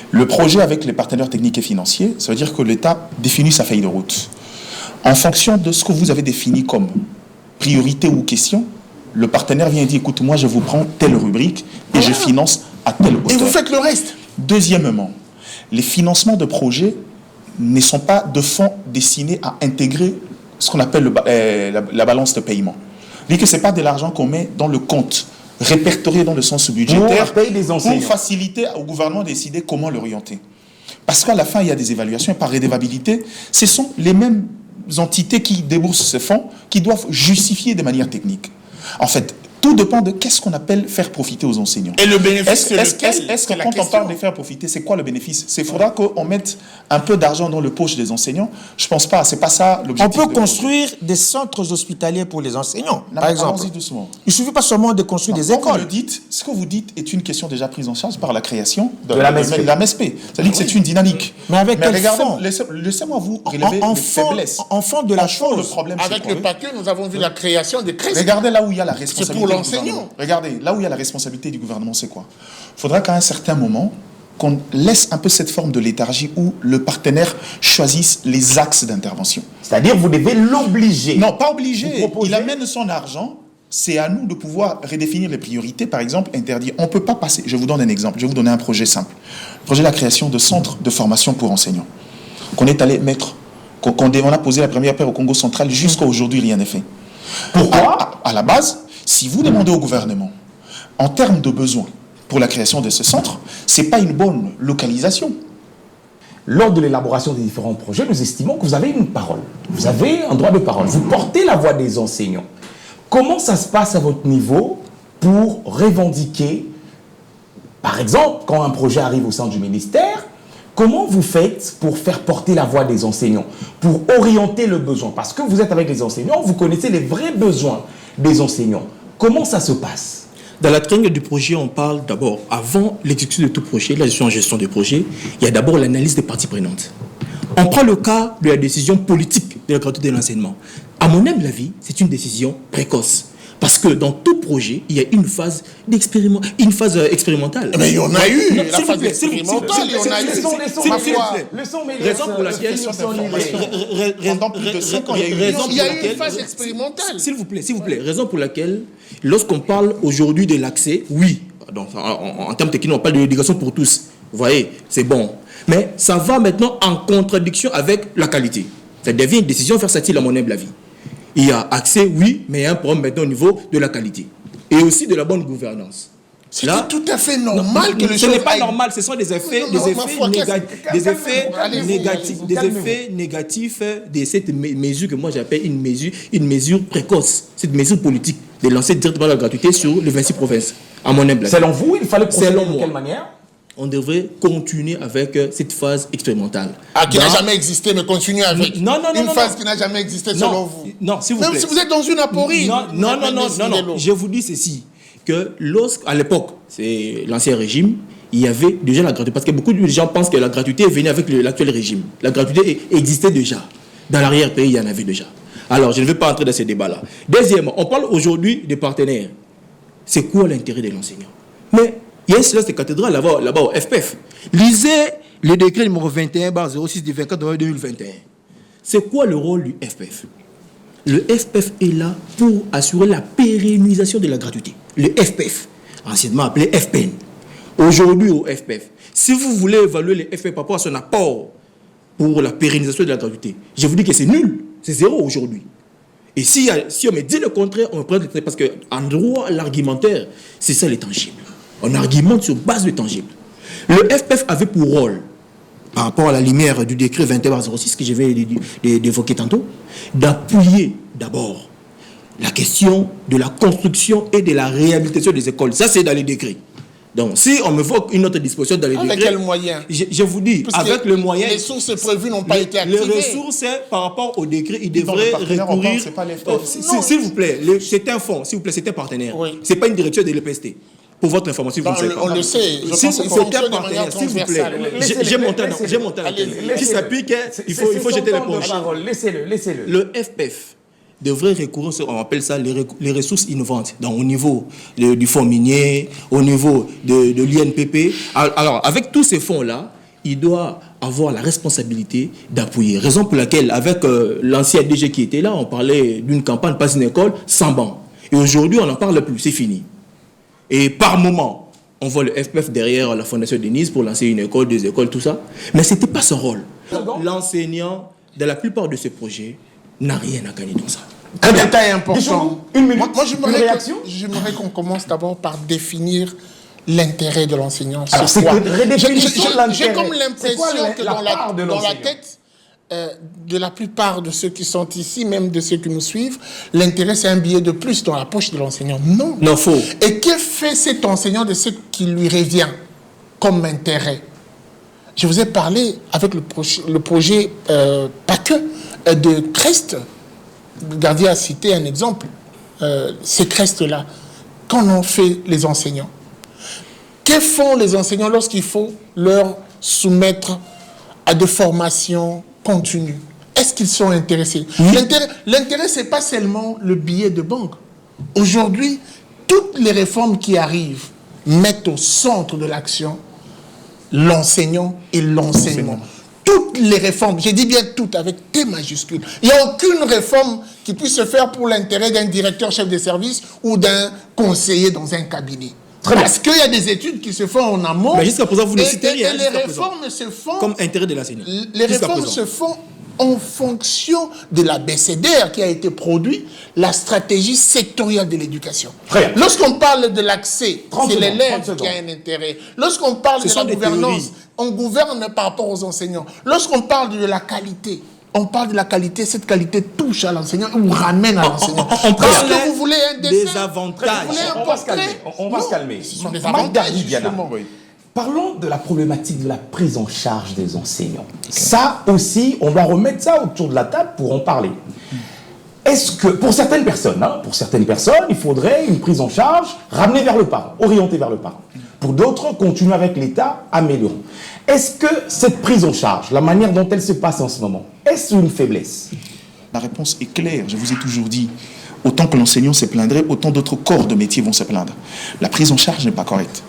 Le projet avec les partenaires techniques et financiers, ça veut dire que l'État définit sa feuille de route. En fonction de ce que vous avez défini comme priorité ou question, le partenaire vient et dit, écoute, moi je vous prends telle rubrique et je finance à telle hauteur. Et vous faites le reste. Deuxièmement, les financements de projets ne sont pas de fonds destinés à intégrer ce qu'on appelle la balance de paiement. C'est-à-dire que ce n'est pas de l'argent qu'on met dans le compte, répertorié dans le sens budgétaire, pour faciliter au gouvernement de décider comment l'orienter. Parce qu'à la fin, il y a des évaluations et par redevabilité, ce sont les mêmes entités qui déboursent ces fonds qui doivent justifier de manière technique. En fait, tout dépend de qu'est-ce qu'on appelle faire profiter aux enseignants. Et le bénéfice, est-ce que quand on parle de faire profiter, c'est quoi le bénéfice? Il faudra qu'on mette un peu d'argent dans le poche des enseignants. Je ne pense pas, c'est pas ça l'objectif. On peut construire des centres hospitaliers pour les enseignants, par exemple. Allons-y doucement. Il ne suffit pas seulement de construire des écoles. Ce que vous dites est une question déjà prise en charge par la création de la MSP. C'est-à-dire que c'est une dynamique. Mais avec quel fonds? Laissez-moi vous relever les faiblesses. En fond de la chose. Le problème, avec le paquet, nous avons vu la création des crédits. Regardez là où il y a la responsabilité. C'est pour l'enseignant. Regardez, là où il y a la responsabilité du gouvernement, c'est quoi? Il faudra qu'à un certain moment, qu'on laisse un peu cette forme de léthargie où le partenaire choisisse les axes d'intervention. C'est-à-dire vous devez l'obliger. Non, pas obligé. Il amène son argent. C'est à nous de pouvoir redéfinir les priorités. Par exemple, interdire. On ne peut pas passer. Je vous donne un exemple. Je vais vous donner un projet simple. Le projet de la création de centres de formation pour enseignants. Qu'on est allé mettre, on a posé la première pierre au Congo central. Jusqu'à aujourd'hui, rien n'est fait. Pourquoi? À la base, si vous demandez au gouvernement, en termes de besoins pour la création de ce centre, ce n'est pas une bonne localisation. Lors de l'élaboration des différents projets, nous estimons que vous avez une parole. Vous avez un droit de parole. Vous portez la voix des enseignants. Comment ça se passe à votre niveau pour revendiquer, par exemple, quand un projet arrive au sein du ministère, comment vous faites pour faire porter la voix des enseignants, pour orienter le besoin? Parce que vous êtes avec les enseignants, vous connaissez les vrais besoins des enseignants. Comment ça se passe? Dans la triangle du projet, on parle d'abord, avant l'exécution de tout projet, la gestion des projets, il y a d'abord l'analyse des parties prenantes. On prend le cas de la décision politique de la gratuité de l'enseignement. À mon humble avis, c'est une décision précoce. Parce que dans tout projet, il y a une phase expérimentale. Mais il y en a eu, Non, la s'il vous phase plaît, expérimentale, il y en a eu. Raison pour laquelle... Pendant plus de 5 ans, il y a eu une phase expérimentale. S'il vous plaît, raison pour laquelle, lorsqu'on parle aujourd'hui de l'accès, oui, donc, en termes techniques, on parle de l'éducation pour tous. Vous voyez, c'est bon. Mais ça va maintenant en contradiction avec la qualité. Ça devient une décision versatile à mon humble avis. Il y a accès, oui, mais il y a un problème maintenant au niveau de la qualité. Et aussi de la bonne gournance. C'est tout à fait normal que les choses... Ce n'est pas normal, ce sont des effets négatifs de cette mesure que moi j'appelle une mesure précoce. Cette mesure politique de lancer directement la gratuité sur les 26 provinces, à mon humble avis. Selon vous, il fallait procéder de quelle manière? On devrait continuer avec cette phase expérimentale. Qui n'a jamais existé, mais continuer avec une phase qui n'a jamais existé selon vous. Non, s'il vous plaît. Même si vous êtes dans une aporie. Non. Je vous dis ceci, que à l'époque, c'est l'ancien régime, il y avait déjà la gratuité. Parce que beaucoup de gens pensent que la gratuité est venue avec l'actuel régime. La gratuité existait déjà. Dans l'arrière-pays, il y en avait déjà. Alors, je ne vais pas entrer dans ces débats-là. Deuxièmement, on parle aujourd'hui des partenaires. C'est quoi l'intérêt de l'enseignant? Mais il y a une séance de cathédrale là-bas au FPF. Lisez le décret numéro 21/06 du 24 novembre 2021. C'est quoi le rôle du FPF? Le FPF est là pour assurer la pérennisation de la gratuité. Le FPF, anciennement appelé FPN. Aujourd'hui au FPF, si vous voulez évaluer le FPF par rapport à son apport pour la pérennisation de la gratuité, je vous dis que c'est nul. C'est zéro aujourd'hui. Et si on me dit le contraire, on me prend le contraire. Parce qu'en droit, l'argumentaire, c'est ça les tangibles. On argumente sur base de tangible. Le FPF avait pour rôle, par rapport à la lumière du décret 21/06 que je vais d'évoquer tantôt, d'appuyer d'abord la question de la construction et de la réhabilitation des écoles. Ça, c'est dans les décrets. Donc, si on me voit une autre disposition dans les décrets... Avec quel moyen? Je vous dis, avec le moyen... Les ressources prévues n'ont pas été activées. Les ressources, par rapport au décret, ils devraient recourir... S'il vous plaît, c'est un fonds, s'il vous plaît, c'est un partenaire. Oui. Ce n'est pas une direction de l'EPST. Pour votre information, vous ne savez pas. On le sait. C'est un partenaire, s'il vous plaît. J'ai monté la télé. Qui s'appuie qu'il faut jeter les poches. Laissez-le. Le FPF devrait recourir, on appelle ça les ressources innovantes. Donc, au niveau du fonds minier, au niveau de l'INPP. Alors, avec tous ces fonds-là, il doit avoir la responsabilité d'appuyer. Raison pour laquelle, avec l'ancien DG qui était là, on parlait d'une campagne Pas une école sans banc. Et aujourd'hui, on n'en parle plus, c'est fini. Et par moment, on voit le FPF derrière la Fondation Denise pour lancer une école, deux écoles, tout ça. Mais ce n'était pas son rôle. L'enseignant, dans la plupart de ces projets, n'a rien à gagner dans ça. Un détail important. Une minute. Moi, j'aimerais qu'on commence d'abord par définir l'intérêt de l'enseignant. C'est quoi? J'ai comme l'impression que dans la tête de la plupart de ceux qui sont ici, même de ceux qui nous suivent, l'intérêt, c'est un billet de plus dans la poche de l'enseignant. Non. Non, faux. Et que fait cet enseignant de ce qui lui revient comme intérêt? Je vous ai parlé avec le projet pas que de Crest. Gardier a cité un exemple. Ces Crestes-là, qu'en ont fait les enseignants? Que font les enseignants lorsqu'il faut leur soumettre à des formations continues? Est-ce qu'ils sont intéressés? L'intérêt, ce n'est pas seulement le billet de banque. Aujourd'hui, toutes les réformes qui arrivent mettent au centre de l'action l'enseignant et l'enseignement. Toutes les réformes, je dis bien toutes avec T majuscule. Il n'y a aucune réforme qui puisse se faire pour l'intérêt d'un directeur chef de service ou d'un conseiller dans un cabinet. Parce qu'il y a des études qui se font en amont. Mais jusqu'à présent, vous ne citez rien. Et les réformes se font... Comme intérêt de l'enseignant. Les réformes se font en fonction de la BCDR qui a été produit, la stratégie sectorielle de l'éducation. Lorsqu'on parle de l'accès, c'est l'élève qui a un intérêt. Lorsqu'on parle de la gouvernance, on gouverne par rapport aux enseignants. Lorsqu'on parle de la qualité, on parle de la qualité, cette qualité touche à l'enseignant ou ramène à l'enseignant. Parce que vous voulez un dessin, des avantages. Vous voulez un portrait. On va se calmer. Ce sont des avantages, justement. Parlons de la problématique de la prise en charge des enseignants. Ça aussi, on va remettre ça autour de la table pour en parler. Est-ce que, pour certaines personnes, il faudrait une prise en charge ramenée vers le parent, orientée vers le parent. Pour d'autres, continuer avec l'État, améliorant. Est-ce que cette prise en charge, la manière dont elle se passe en ce moment, est-ce une faiblesse? La réponse est claire, je vous ai toujours dit. autant que l'enseignant se plaindrait, autant d'autres corps de métier vont se plaindre. La prise en charge n'est pas correcte.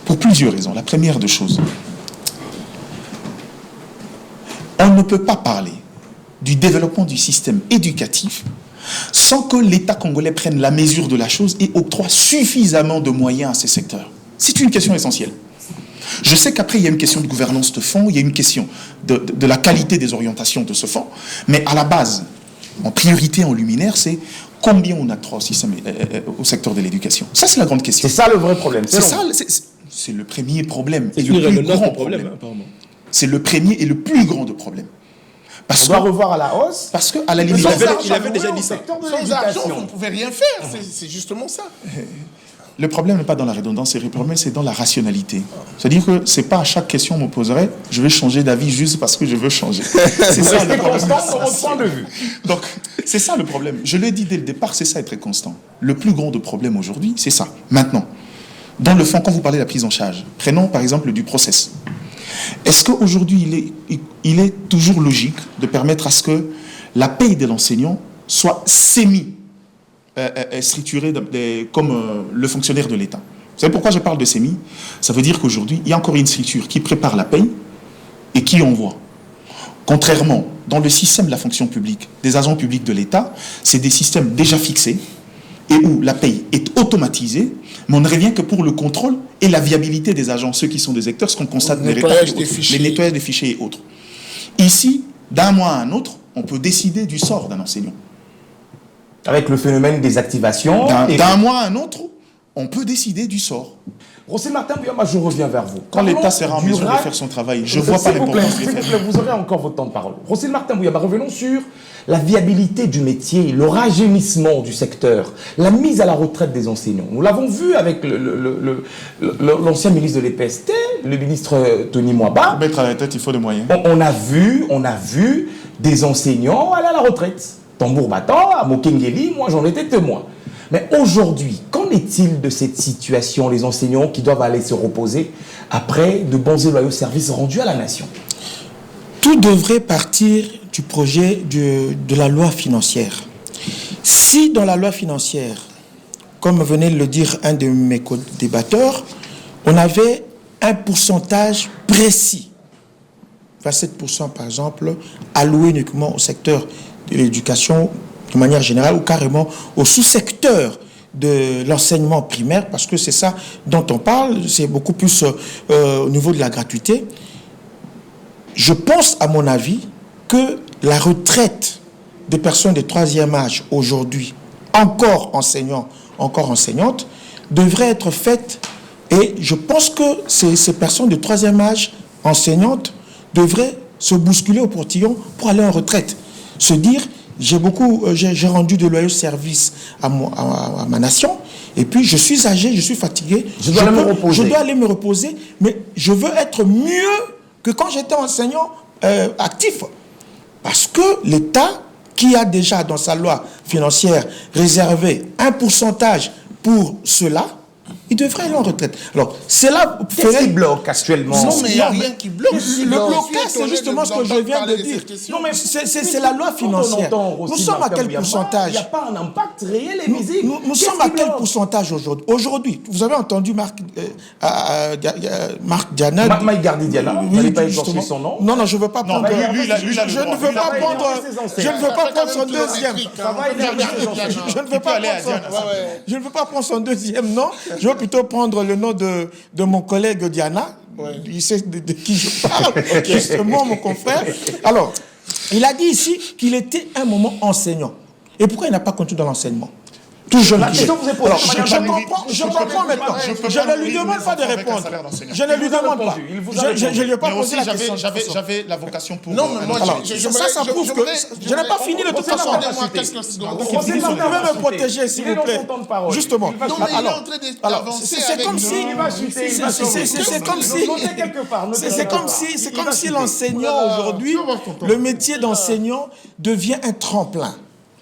Pour plusieurs raisons. La première des choses, on ne peut pas parler du développement du système éducatif sans que l'État congolais prenne la mesure de la chose et octroie suffisamment de moyens à ces secteurs. C'est une question essentielle. Je sais qu'après, il y a une question de gouvernance de fonds, il y a une question de la qualité des orientations de ce fonds, mais à la base, en priorité, en luminaire, c'est combien on octroie au secteur de l'éducation. Ça, c'est la grande question. C'est ça le vrai problème. C'est le premier problème. C'est le plus grand problème, apparemment. C'est le premier et le plus grand de problèmes. On doit revoir à la hausse. Parce qu'à la limite, il avait déjà dit ça. Sans argent, vous ne pouvez rien faire. C'est justement ça. Le problème n'est pas dans la redondance, le problème c'est dans la rationalité. C'est-à-dire que c'est pas à chaque question qu'on me poserait, je vais changer d'avis juste parce que je veux changer. C'est ça le problème. Constant de point de vue. Donc, c'est ça le problème. Je l'ai dit dès le départ, c'est ça être constant. Le plus grand de problème aujourd'hui, c'est ça. Maintenant, dans le fond, quand vous parlez de la prise en charge, prenons par exemple du process. Est-ce qu'aujourd'hui, il est toujours logique de permettre à ce que la paye de l'enseignant soit structurée comme le fonctionnaire de l'État? Vous savez pourquoi je parle de sémi? Ça veut dire qu'aujourd'hui, il y a encore une structure qui prépare la paye et qui envoie. Contrairement, dans le système de la fonction publique, des agents publics de l'État, c'est des systèmes déjà fixés et où la paye est automatisée, mais on ne revient que pour le contrôle et la viabilité des agents, ceux qui sont des acteurs, ce qu'on constate les nettoyages des fichiers et autres. Ici, d'un mois à un autre, on peut décider du sort d'un enseignant. Avec le phénomène des activations. D'un mois à un autre, on peut décider du sort. Rossel Martin Bouyama, je reviens vers vous. Quand l'État sera en mesure de faire son travail, je ne vois pas l'importance de le faire. Vous aurez encore votre temps de parole. Rossel Martin Bouyama, revenons sur la viabilité du métier, le rajeunissement du secteur, la mise à la retraite des enseignants. Nous l'avons vu avec l'ancien ministre de l'EPST, le ministre Tony Mwaba. Pour mettre à la tête, il faut des moyens. On a vu des enseignants aller à la retraite. Tambour battant, à Mokengeli, moi j'en étais témoin. Mais aujourd'hui, qu'en est-il de cette situation, les enseignants qui doivent aller se reposer après de bons et loyaux services rendus à la nation? Tout devrait partir du projet de la loi financière. Si dans la loi financière, comme venait de le dire un de mes co-débatteurs, on avait un pourcentage précis, 27% par exemple, alloué uniquement au secteur de l'éducation de manière générale ou carrément au sous-secteur de l'enseignement primaire, parce que c'est ça dont on parle, c'est beaucoup plus au niveau de la gratuité. Je pense, à mon avis, que la retraite des personnes de troisième âge aujourd'hui, encore enseignants, encore enseignantes, devrait être faite, et je pense que ces personnes de troisième âge enseignantes devraient se bousculer au portillon pour aller en retraite. Se dire, j'ai rendu de loyaux services à ma nation, et puis je suis âgé, je suis fatigué, je dois aller me reposer, mais je veux être mieux que quand j'étais enseignant actif. Parce que l'État, qui a déjà dans sa loi financière réservé un pourcentage pour cela, il devrait aller en retraite. Alors, c'est là... Qu'est-ce qui bloque actuellement? Non, mais il n'y a rien qui bloque. Le blocage, c'est justement ce que je viens de dire. Non, mais c'est la loi financière. Nous sommes à quel pourcentage? Il n'y a pas un impact réel et visible. Nous sommes à quel pourcentage aujourd'hui? Aujourd'hui, vous avez entendu Marc Diana. Marc Gardi Diana, vous n'allez pas écorcher son nom? Non, je ne veux pas prendre... Je ne veux pas prendre son deuxième. Je ne veux pas prendre son deuxième nom. Je veux plutôt prendre le nom de mon collègue Diana. Ouais. Il sait de qui je parle, justement, mon confrère. Alors, il a dit ici qu'il était un moment enseignant. Et pourquoi il n'a pas continué dans l'enseignement? Tout jeune. La question vous est posée. Je comprends maintenant. Je ne lui demande pas de répondre. Je ne lui demande pas. Je ne lui ai pas posé la question. J'avais la vocation pour... Non, mais moi, ça prouve que je n'ai pas fini de toute façon. Vous pouvez me protéger, s'il vous plaît. Justement. Alors, c'est comme si l'enseignant aujourd'hui, le métier d'enseignant devient un tremplin.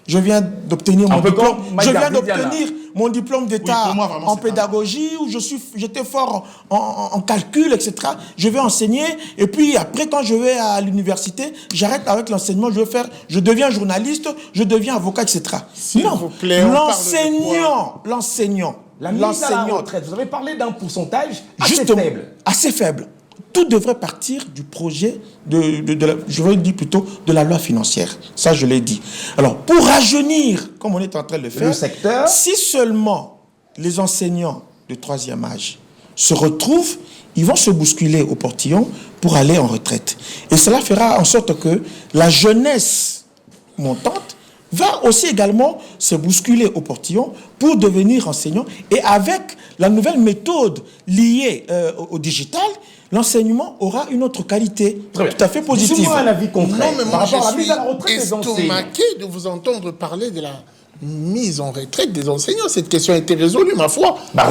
Je viens d'obtenir mon diplôme. Je viens d'obtenir mon diplôme d'État en pédagogie, où j'étais fort en calcul, etc. Je vais enseigner, et puis après, quand je vais à l'université, j'arrête avec l'enseignement, je deviens journaliste, je deviens avocat, etc. Non, l'enseignant. La mise à la retraite, vous avez parlé d'un pourcentage assez faible. Assez faible. Tout devrait partir du projet, je veux dire plutôt de la loi financière. Ça, je l'ai dit. Alors, pour rajeunir, comme on est en train de le faire, le secteur, si seulement les enseignants de 3e âge se retrouvent, ils vont se bousculer au portillon pour aller en retraite. Et cela fera en sorte que la jeunesse montante va aussi également se bousculer au portillon pour devenir enseignant. Et avec la nouvelle méthode liée au digital, l'enseignement aura une autre qualité tout à fait positive. Dites-moi un avis contraire. Non, mais moi, je suis estomaqué de vous entendre parler de la mise en retraite des enseignants. Cette question a été résolue, ma foi. Mais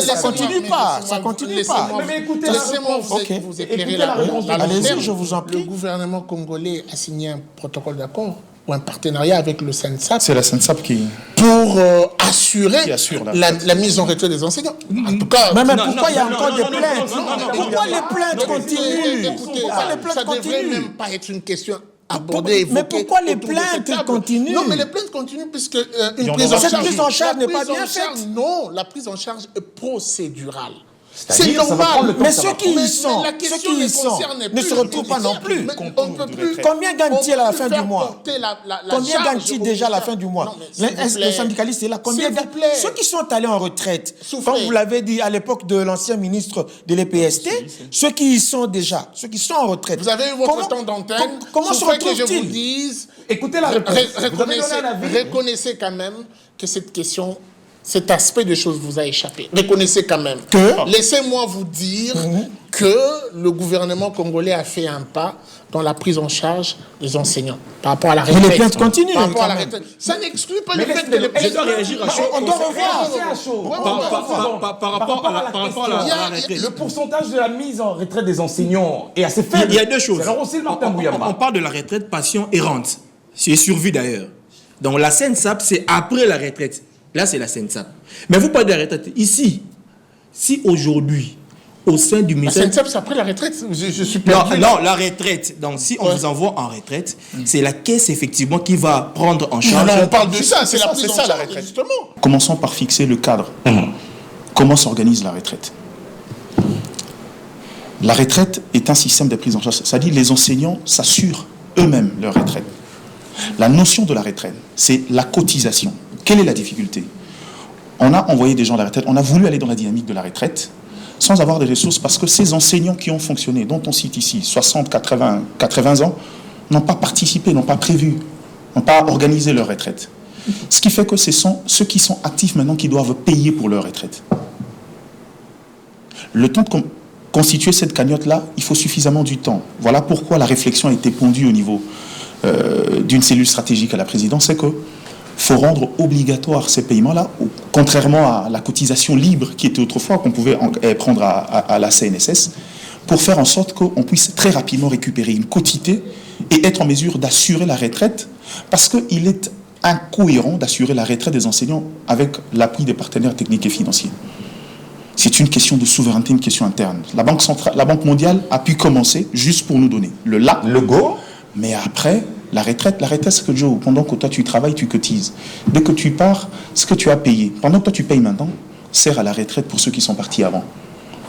ça continue pas. Ça continue pas. Mais écoutez, laissez-moi vous éclairer la réponse. Allez-y, je vous en prie. Le gouvernement congolais a signé un protocole d'accord ou un partenariat avec le SENSAP. C'est la SENSAP qui... Pour assurer la mise en retraite des enseignants. En tout cas... Mais pourquoi il y a encore des plaintes? Pourquoi les plaintes continuent? Pourquoi les plaintes continuent? Ça ne devrait même pas être une question abordée, mais pourquoi les plaintes continuent? Non, mais les plaintes continuent puisque cette prise en charge n'est pas bien faite. Non, la prise en charge est procédurale. C'est normal. Mais ceux qui y sont, ne se retrouvent pas non plus. Combien gagne-t-il à la fin du mois? Combien gagne-t-il déjà à la fin du mois? Le syndicaliste est là. Combien gagne? Ceux qui sont allés en retraite, comme vous l'avez dit à l'époque de l'ancien ministre de l'EPST, ceux qui y sont déjà, ceux qui sont en retraite. Vous avez eu votre temps d'antenne. Comment se retrouvent-ils? Écoutez la réponse. Reconnaissez quand même que cette question... Cet aspect de choses vous a échappé. Reconnaissez quand même. Laissez-moi vous dire que le gouvernement congolais a fait un pas dans la prise en charge des enseignants par rapport à la retraite. Mais les plaintes continuent. Par rapport à la retraite. Ça n'exclut pas le fait que les... Je dois réagir à chaud. On doit revoir. Par rapport à la retraite. Le pourcentage de la mise en retraite des enseignants est assez faible. Il y a deux choses. On parle de la retraite passion errante. C'est survie d'ailleurs. Donc la SENSAP, c'est après la retraite. Là, c'est la SENSAP. Mais vous parlez de la retraite. Ici, si aujourd'hui, au sein du ministère... La SENSAP, c'est après la retraite. Je suis perdu. Non, la retraite. Donc, si on vous envoie en retraite, c'est la caisse, effectivement, qui va prendre en charge... Non, on parle de ça. C'est la prise en charge, la retraite. Justement. Commençons par fixer le cadre. Comment s'organise la retraite? La retraite est un système de prise en charge. C'est-à-dire les enseignants s'assurent eux-mêmes leur retraite. La notion de la retraite, c'est la cotisation. Quelle est la difficulté? On a envoyé des gens à la retraite, on a voulu aller dans la dynamique de la retraite sans avoir des ressources parce que ces enseignants qui ont fonctionné, dont on cite ici 60, 80 ans, n'ont pas participé, n'ont pas prévu, n'ont pas organisé leur retraite. Ce qui fait que ce sont ceux qui sont actifs maintenant qui doivent payer pour leur retraite. Le temps de constituer cette cagnotte-là, il faut suffisamment du temps. Voilà pourquoi la réflexion a été pondue au niveau d'une cellule stratégique à la présidence, c'est que faut rendre obligatoire ces paiements-là, contrairement à la cotisation libre qui était autrefois, qu'on pouvait prendre à la CNSS, pour faire en sorte qu'on puisse très rapidement récupérer une quotité et être en mesure d'assurer la retraite, parce qu'il est incohérent d'assurer la retraite des enseignants avec l'appui des partenaires techniques et financiers. C'est une question de souveraineté, une question interne. La Banque mondiale a pu commencer juste pour nous donner le go, mais après... La retraite, c'est que Joe, pendant que toi tu travailles, tu cotises. Dès que tu pars, ce que tu as payé, pendant que toi tu payes maintenant, sert à la retraite pour ceux qui sont partis avant.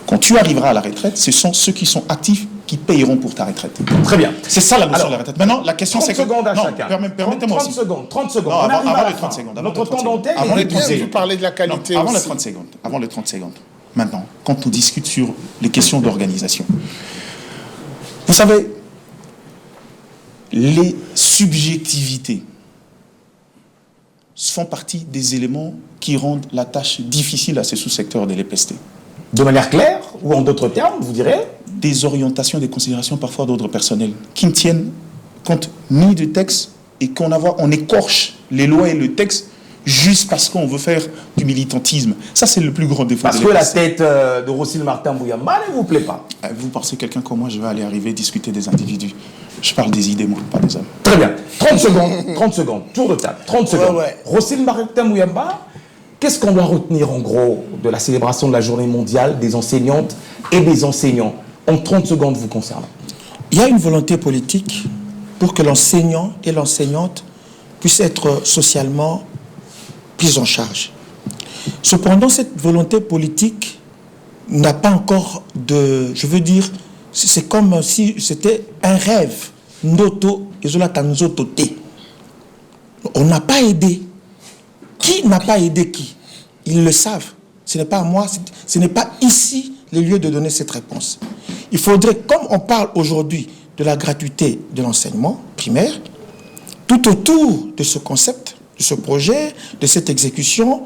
Quand tu arriveras à la retraite, ce sont ceux qui sont actifs qui payeront pour ta retraite. Très bien. C'est ça la notion de la retraite. Maintenant, la question c'est que... 30 secondes à chacun. Permettez-moi aussi. 30 secondes. Non, avant les 30 secondes. Notre temps d'antenne avant les 30 secondes. Vous parlez de la qualité avant aussi. Les 30 secondes. Maintenant, quand on discute sur les questions d'organisation. Vous savez... Les subjectivités font partie des éléments qui rendent la tâche difficile à ces sous-secteurs de l'EPST. De manière claire, ou en d'autres termes, vous direz? Des orientations, des considérations parfois d'ordre personnel, qui ne tiennent compte ni du texte, et on écorche les lois et le texte juste parce qu'on veut faire du militantisme. Ça, c'est le plus grand défaut de l'EPST. Parce que la tête de Rossel Martin Bouyamba ne vous plaît pas? Vous pensez quelqu'un comme moi, je vais aller arriver discuter des individus. Je parle des idées, moi, pas des hommes. Très bien. 30 secondes, tour de table, 30 secondes. ouais. Roselyne Martin-Mouyamba, qu'est-ce qu'on doit retenir en gros de la célébration de la journée mondiale des enseignantes et des enseignants en 30 secondes vous concernant? Il y a une volonté politique pour que l'enseignant et l'enseignante puissent être socialement pris en charge. Cependant, cette volonté politique n'a pas encore de... Je veux dire, c'est comme si c'était un rêve. Noto, on n'a pas aidé. Qui n'a pas aidé qui? Ils le savent. Ce n'est pas à moi, ce n'est pas ici le lieu de donner cette réponse. Il faudrait, comme on parle aujourd'hui de la gratuité de l'enseignement primaire, tout autour de ce concept, de ce projet, de cette exécution,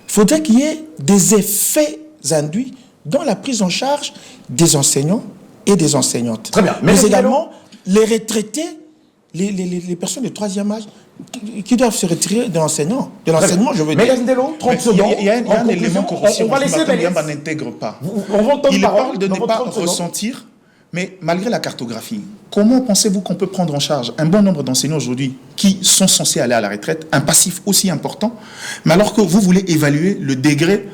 il faudrait qu'il y ait des effets induits dans la prise en charge des enseignants et des enseignantes. Très bien. Mais également les retraités, les personnes de troisième âge qui doivent se retirer de l'enseignement, je veux dire. Mélès Ndelo, 30 secondes. Il y a un élément que on va laisser Mélès. n'intègre pas. On va entendre Il parole parle de dans ne votre pas 30 secondes. ressentir, mais malgré la cartographie, comment pensez-vous qu'on peut prendre en charge un bon nombre d'enseignants aujourd'hui qui sont censés aller à la retraite, un passif aussi important, mais alors que vous voulez évaluer le degré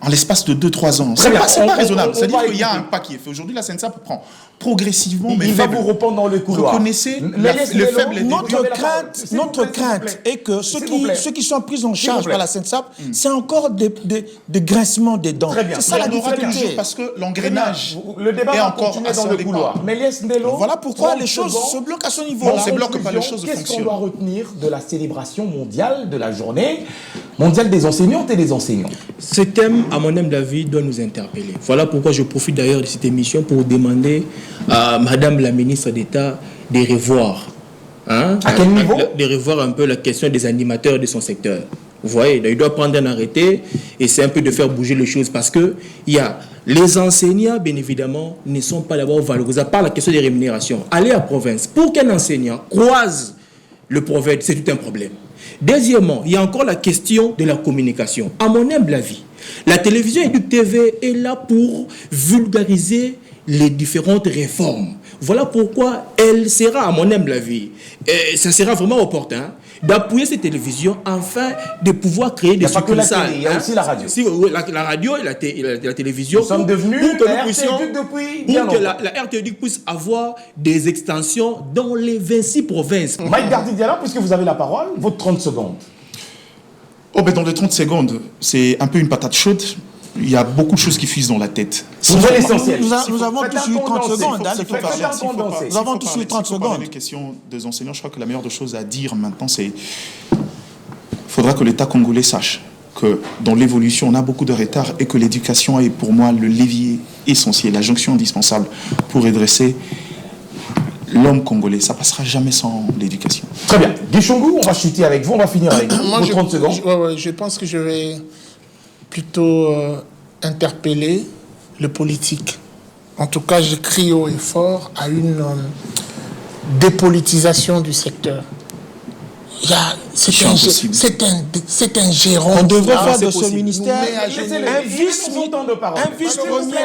en l'espace de 2-3 ans? C'est pas raisonnable. C'est-à-dire qu'il y a un pas qui est fait. Aujourd'hui, la CNSA prend progressivement, mais il va faible. vous répondre dans le couloir. Vous connaissez Mélès le Ndelo, faible Notre crainte est que ceux qui sont pris en charge par la CNSAP, c'est encore des grincements des dents. Très bien. C'est ça la on aura difficulté. toujours, parce que l'engrenage Le débat est va encore continuer à dans son le départ. couloir. Mélès Ndelo, Voilà pourquoi 30 les choses secondes. se bloquent à ce Bon, niveau-là. c'est bloqué pas, les choses Qu'est-ce qu'on fonctionnent. doit retenir de la célébration mondiale de la journée mondiale des enseignantes et des enseignants? Ce thème, à mon humble avis, doit nous interpeller. Voilà pourquoi je profite d'ailleurs de cette émission pour demander à Madame la ministre d'État de revoir. À quel niveau? De revoir un peu la question des animateurs de son secteur. Vous voyez, il doit prendre un arrêté et c'est un peu de faire bouger les choses parce que il y a les enseignants, bien évidemment, ne sont pas d'abord valorisés par la question des rémunérations. Aller à province, pour qu'un enseignant croise le prophète, c'est tout un problème. Deuxièmement, il y a encore la question de la communication. À mon humble avis, la télévision Éduc TV est là pour vulgariser les différentes réformes. Voilà pourquoi elle sera, à mon humble avis, et ça sera vraiment opportun d'appuyer cette télévision afin de pouvoir créer des succursales. Il y a aussi la radio. La radio et la télévision. Nous sommes devenus la RTÉDUC depuis bien longtemps. Pour que la RTÉDUC puisse avoir des extensions dans les 26 provinces. Mike Gardi-Diala, puisque vous avez la parole, votre 30 secondes. Oh, ben dans les 30 secondes, c'est un peu une patate chaude. Il y a beaucoup de choses qui fusent dans la tête. C'est l'essentiel. Nous avons tous eu 30 secondes. Nous avons tous eu 30 secondes. Les questions des enseignants, je crois que la meilleure des choses à dire maintenant, c'est qu'il faudra que l'État congolais sache que dans l'évolution, on a beaucoup de retard et que l'éducation est pour moi le levier essentiel, la jonction indispensable pour redresser l'homme congolais. Ça passera jamais sans l'éducation. Très bien. Guy Chongou, on va chuter avec vous, on va finir avec vous. Moi, 30 secondes. Je pense que je vais plutôt interpeller le politique. En tout cas, je crie haut et fort à une dépolitisation du secteur. C'est un gérant. On devrait faire de ce ministère un vice-premier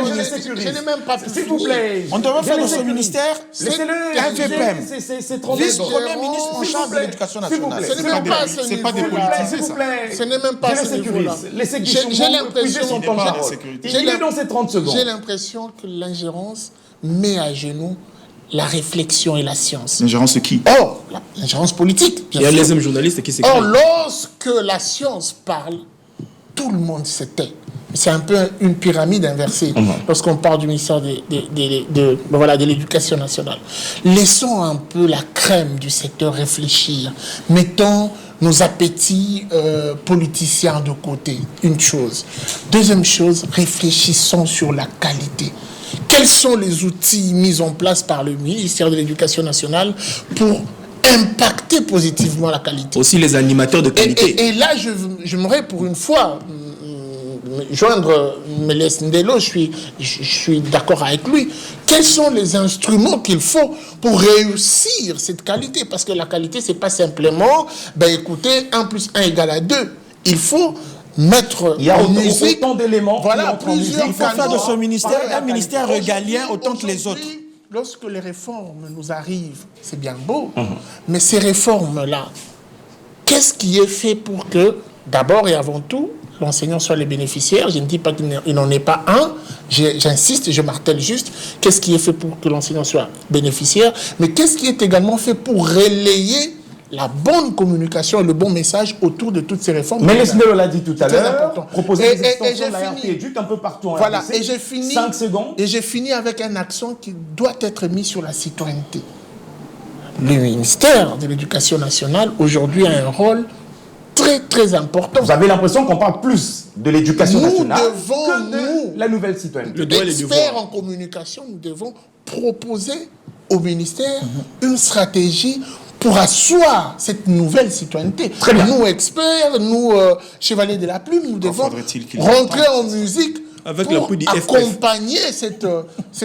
ministre. Je n'ai même pas pu. S'il vous plaît. On devrait faire de ce ministère un VPM. Vice-premier ministre en charge de l'éducation nationale. Ce n'est même pas à ce C'est pas niveau-là. dépolitisé, ça. Ce n'est même pas à ce niveau-là. J'ai l'impression que l'ingérence met à genoux la réflexion et la science. L'ingérence qui? Or, l'ingérence politique. Il y a les hommes journalistes qui s'écrivent. Or, lorsque la science parle, tout le monde se tait. C'est un peu une pyramide inversée lorsqu'on parle du ministère de l'Éducation nationale. Laissons un peu la crème du secteur réfléchir. Mettons nos appétits politiciens de côté. Une chose. Deuxième chose, réfléchissons sur la qualité. Quels sont les outils mis en place par le ministère de l'Éducation nationale pour impacter positivement la qualité? Aussi les animateurs de qualité. Et là, j'aimerais pour une fois joindre Mélès Ndelo, je suis d'accord avec lui. Quels sont les instruments qu'il faut pour réussir cette qualité? Parce que la qualité, c'est pas simplement, écoutez, 1 + 1 = 2. Il faut mettre il y a en musique autant d'éléments. Voilà, plusieurs. Il faut faire de ce ministère un ministère régalien autant que les autres. lorsque les réformes nous arrivent, c'est bien beau, mais ces réformes-là, qu'est-ce qui est fait pour que, d'abord et avant tout, l'enseignant soit les bénéficiaires? Je ne dis pas qu'il n'en est pas un, j'insiste, je martèle juste, qu'est-ce qui est fait pour que l'enseignant soit bénéficiaire, mais qu'est-ce qui est également fait pour relayer la bonne communication et le bon message autour de toutes ces réformes? Mais Lesnelo l'a dit tout à l'heure, proposer des et extensions j'ai de la RT éduque un peu partout en Voilà, RDC. et j'ai fini. 5 secondes. Et j'ai fini avec un accent qui doit être mis sur la citoyenneté. Le ministère de l'Éducation nationale, aujourd'hui, a un rôle très, très important. Vous avez l'impression qu'on parle plus de l'éducation nationale devons, que de la nouvelle citoyenneté. Le droit et les Experts devoirs. en communication, nous devons proposer au ministère une stratégie pour asseoir cette nouvelle citoyenneté. Très bien. Nous, experts, nous, chevaliers de la plume, nous devons faudrait-il qu'ils rentrer en musique avec pour l'appui du FF. accompagner cette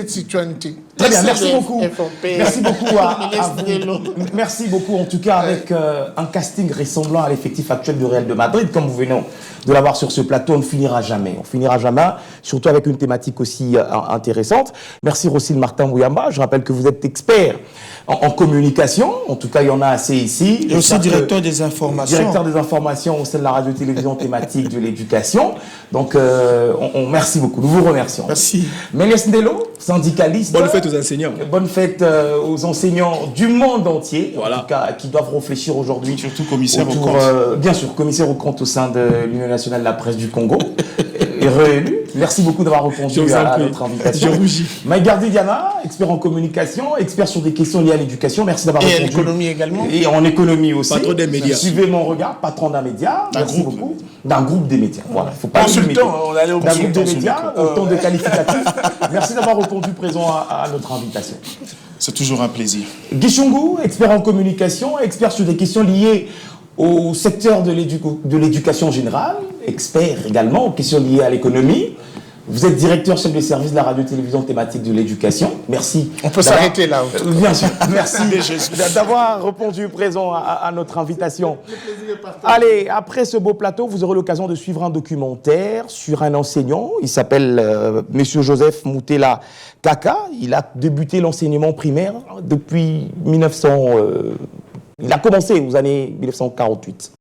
citoyenneté. Très bien, merci le beaucoup. FOP. Merci beaucoup à Lesnelo. vous. Merci beaucoup, en tout cas, avec un casting ressemblant à l'effectif actuel du Real de Madrid, comme vous venez de l'avoir sur ce plateau. On ne finira jamais. On finira jamais, surtout avec une thématique aussi intéressante. Merci Rosine Martin-Bouyamba. Je rappelle que vous êtes expert en communication. En tout cas, il y en a assez ici. Et aussi directeur des informations. Directeur des informations au sein de la radio-télévision thématique de l'éducation. Donc, merci beaucoup. Nous vous remercions. Merci. Méliès Ndelo, syndicaliste. Bonne fête aux enseignants. Bonne fête aux enseignants du monde entier, Voilà. en tout cas, qui doivent réfléchir aujourd'hui. Surtout commissaire aux autour, comptes. bien sûr, commissaire aux comptes au sein de l'Union nationale de la presse du Congo, et réélu. Merci beaucoup d'avoir Je répondu vous en à prie. notre invitation. Je rougis. Maïgardi Diana, expert en communication, expert sur des questions liées à l'éducation. Merci d'avoir Et à répondu. l'économie également. Et en économie aussi. Patron des médias. Suivez mon regard, patron d'un média. D'un Merci groupe. beaucoup. D'un groupe des médias. Voilà. Faut pas Consultant, le limiter. on allait au D'un groupe des consultant, médias, autant de qualificatifs. Merci d'avoir répondu présent à notre invitation. C'est toujours un plaisir. Guy Chungu, expert en communication, expert sur des questions liées au secteur de l'éducation générale, expert également aux questions liées à l'économie. Vous êtes directeur chef de service de la radio-télévision thématique de l'éducation. Merci. On peut s'arrêter là. Bien sûr. Merci d'avoir répondu présent à notre invitation. Allez, après ce beau plateau, vous aurez l'occasion de suivre un documentaire sur un enseignant. Il s'appelle Monsieur Joseph Moutela Kaka. Il a débuté l'enseignement primaire depuis 1900. Il a commencé aux années 1948.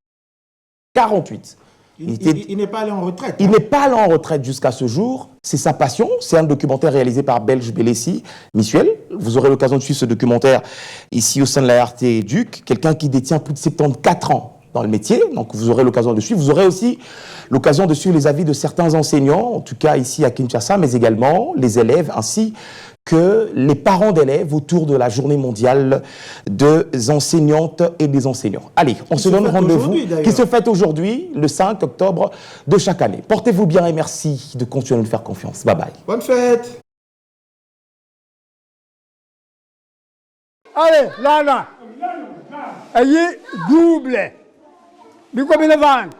48. Il n'est pas allé en retraite. Il n'est pas allé en retraite jusqu'à ce jour. C'est sa passion. C'est un documentaire réalisé par Belge Bélessi, Michel. Vous aurez l'occasion de suivre ce documentaire ici au sein de la RT Éduc. Quelqu'un qui détient plus de 74 ans dans le métier. Donc vous aurez l'occasion de suivre. Vous aurez aussi l'occasion de suivre les avis de certains enseignants, en tout cas ici à Kinshasa, mais également les élèves ainsi que les parents d'élèves autour de la journée mondiale des enseignantes et des enseignants. Allez, on se donne rendez-vous, qui se fête aujourd'hui, le 5 octobre de chaque année. Portez-vous bien et merci de continuer à nous faire confiance. Bye bye. Bonne fête. Allez, là. Ayez double. Biko bilevan.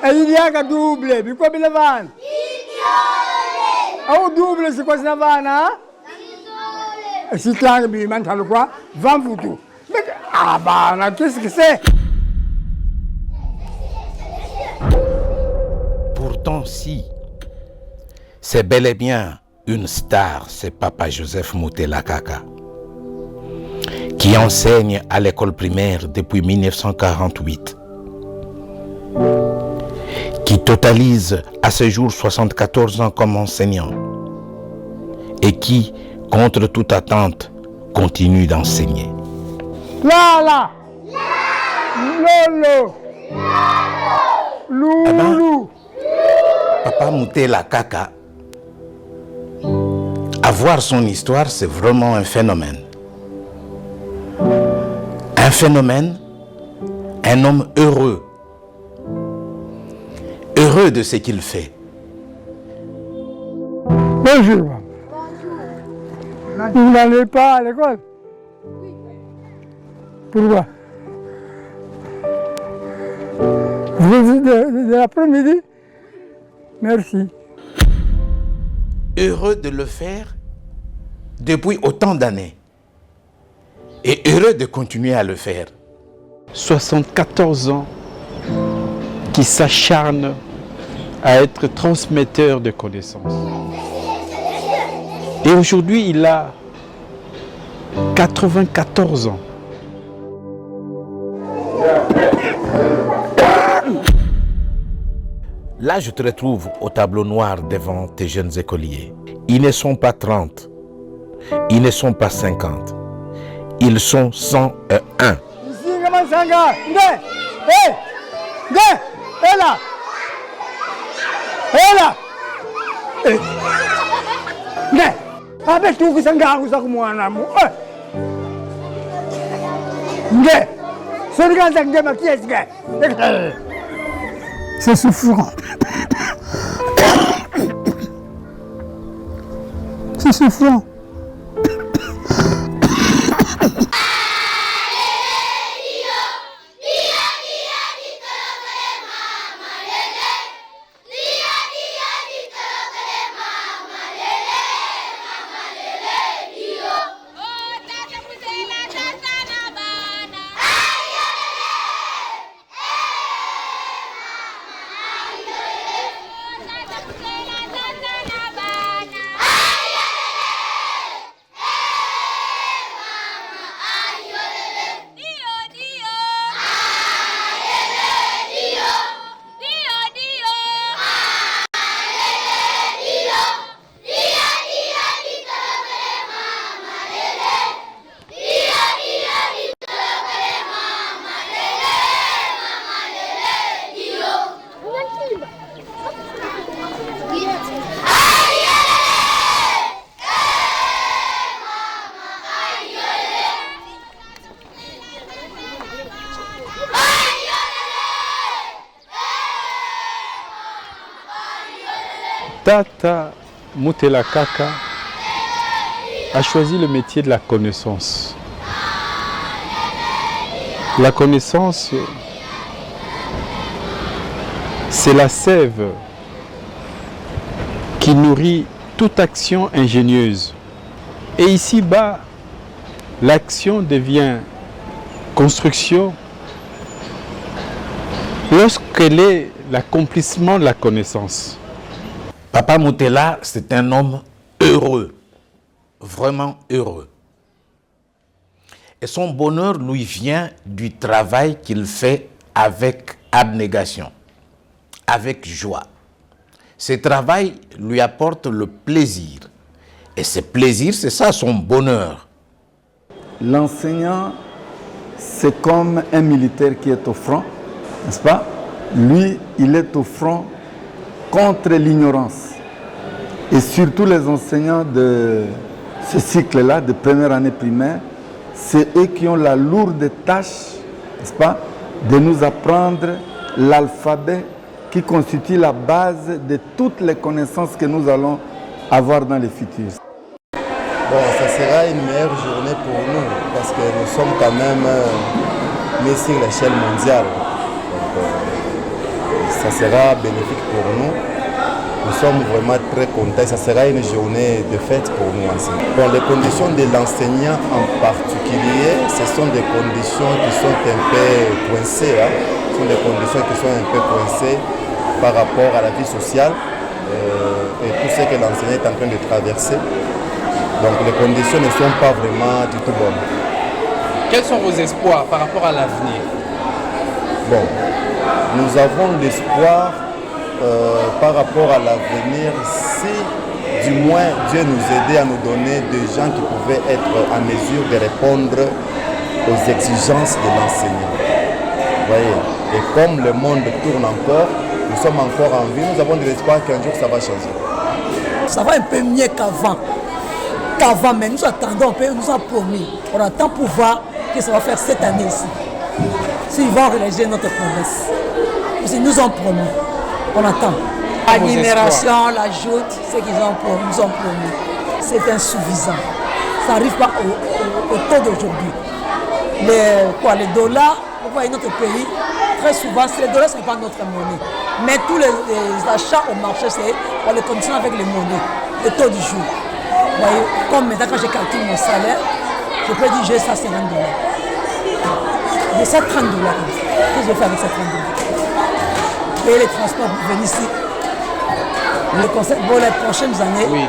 Ayez liaga double. Biko bilevan. Ah, double, c'est quoi ça va, hein? Si tu as un quoi? 20 photos. Mais, ah, bah, qu'est-ce que c'est? Pourtant, si, c'est bel et bien une star, c'est Papa Joseph Moutela Kaka, qui enseigne à l'école primaire depuis 1948, qui totalise à ce jour 74 ans comme enseignant et qui, contre toute attente, continue d'enseigner. Là. Lolo. Loulou. Papa Moutela Kaka, avoir son histoire, c'est vraiment un phénomène. Un phénomène, un homme heureux. Heureux de ce qu'il fait. Bonjour. Vous n'allez pas à l'école? Pourquoi? Vous de l'après-midi? Merci. Heureux de le faire depuis autant d'années. Et heureux de continuer à le faire. 74 ans qui s'acharne à être transmetteur de connaissances. Et aujourd'hui, il a 94 ans. Là, je te retrouve au tableau noir devant tes jeunes écoliers. Ils ne sont pas 30, ils ne sont pas 50, ils sont 101. C'est souffrant. C'est souffrant. Tata Mutela Kaka a choisi le métier de la connaissance. La connaissance, c'est la sève qui nourrit toute action ingénieuse. Et ici-bas, l'action devient construction lorsqu'elle est l'accomplissement de la connaissance. Papa Mutela, c'est un homme heureux, vraiment heureux. Et son bonheur lui vient du travail qu'il fait avec abnégation, avec joie. Ce travail lui apporte le plaisir. Et ce plaisir, c'est ça son bonheur. L'enseignant, c'est comme un militaire qui est au front, n'est-ce pas? Lui, il est au front contre l'ignorance. Et surtout les enseignants de ce cycle-là, de première année primaire, c'est eux qui ont la lourde tâche, n'est-ce pas, de nous apprendre l'alphabet qui constitue la base de toutes les connaissances que nous allons avoir dans le futur. Bon, ça sera une meilleure journée pour nous parce que nous sommes quand même mis sur l'échelle mondiale. Donc, ça sera bénéfique pour nous. Nous sommes vraiment très contents. Ça sera une journée de fête pour nous enseignants. Bon, les conditions de l'enseignant en particulier, ce sont des conditions qui sont un peu coincées. Ce sont des conditions qui sont un peu coincées par rapport à la vie sociale et tout ce que l'enseignant est en train de traverser. Donc les conditions ne sont pas vraiment du tout bonnes. Quels sont vos espoirs par rapport à l'avenir? Bon, nous avons l'espoir par rapport à l'avenir si du moins Dieu nous aidait à nous donner des gens qui pouvaient être en mesure de répondre aux exigences de l'enseignant. Vous voyez, et comme le monde tourne encore, nous sommes encore en vie, nous avons de l'espoir qu'un jour ça va changer. Ça va un peu mieux qu'avant. Mais nous attendons un peu, nous avons promis. On attend pour voir ce que ça va faire cette année-ci. S'ils vont réaliser notre promesse. Ils nous ont promis. On attend. La numération, la joute, ce qu'ils nous ont promis. C'est insuffisant. Ça n'arrive pas au taux d'aujourd'hui. Les dollars, vous voyez notre pays, très souvent, les dollars ce n'est pas notre monnaie. Mais tous les achats au marché, on les conditionne avec les monnaies, le taux du jour. Vous voyez, comme maintenant quand je calcule mon salaire, je peux dire j'ai ça 50 $. J'ai ça 30 $. Qu'est-ce que je vais faire avec ces 30 $? Payer les transports pour venir ici. Le concept pour les prochaines années,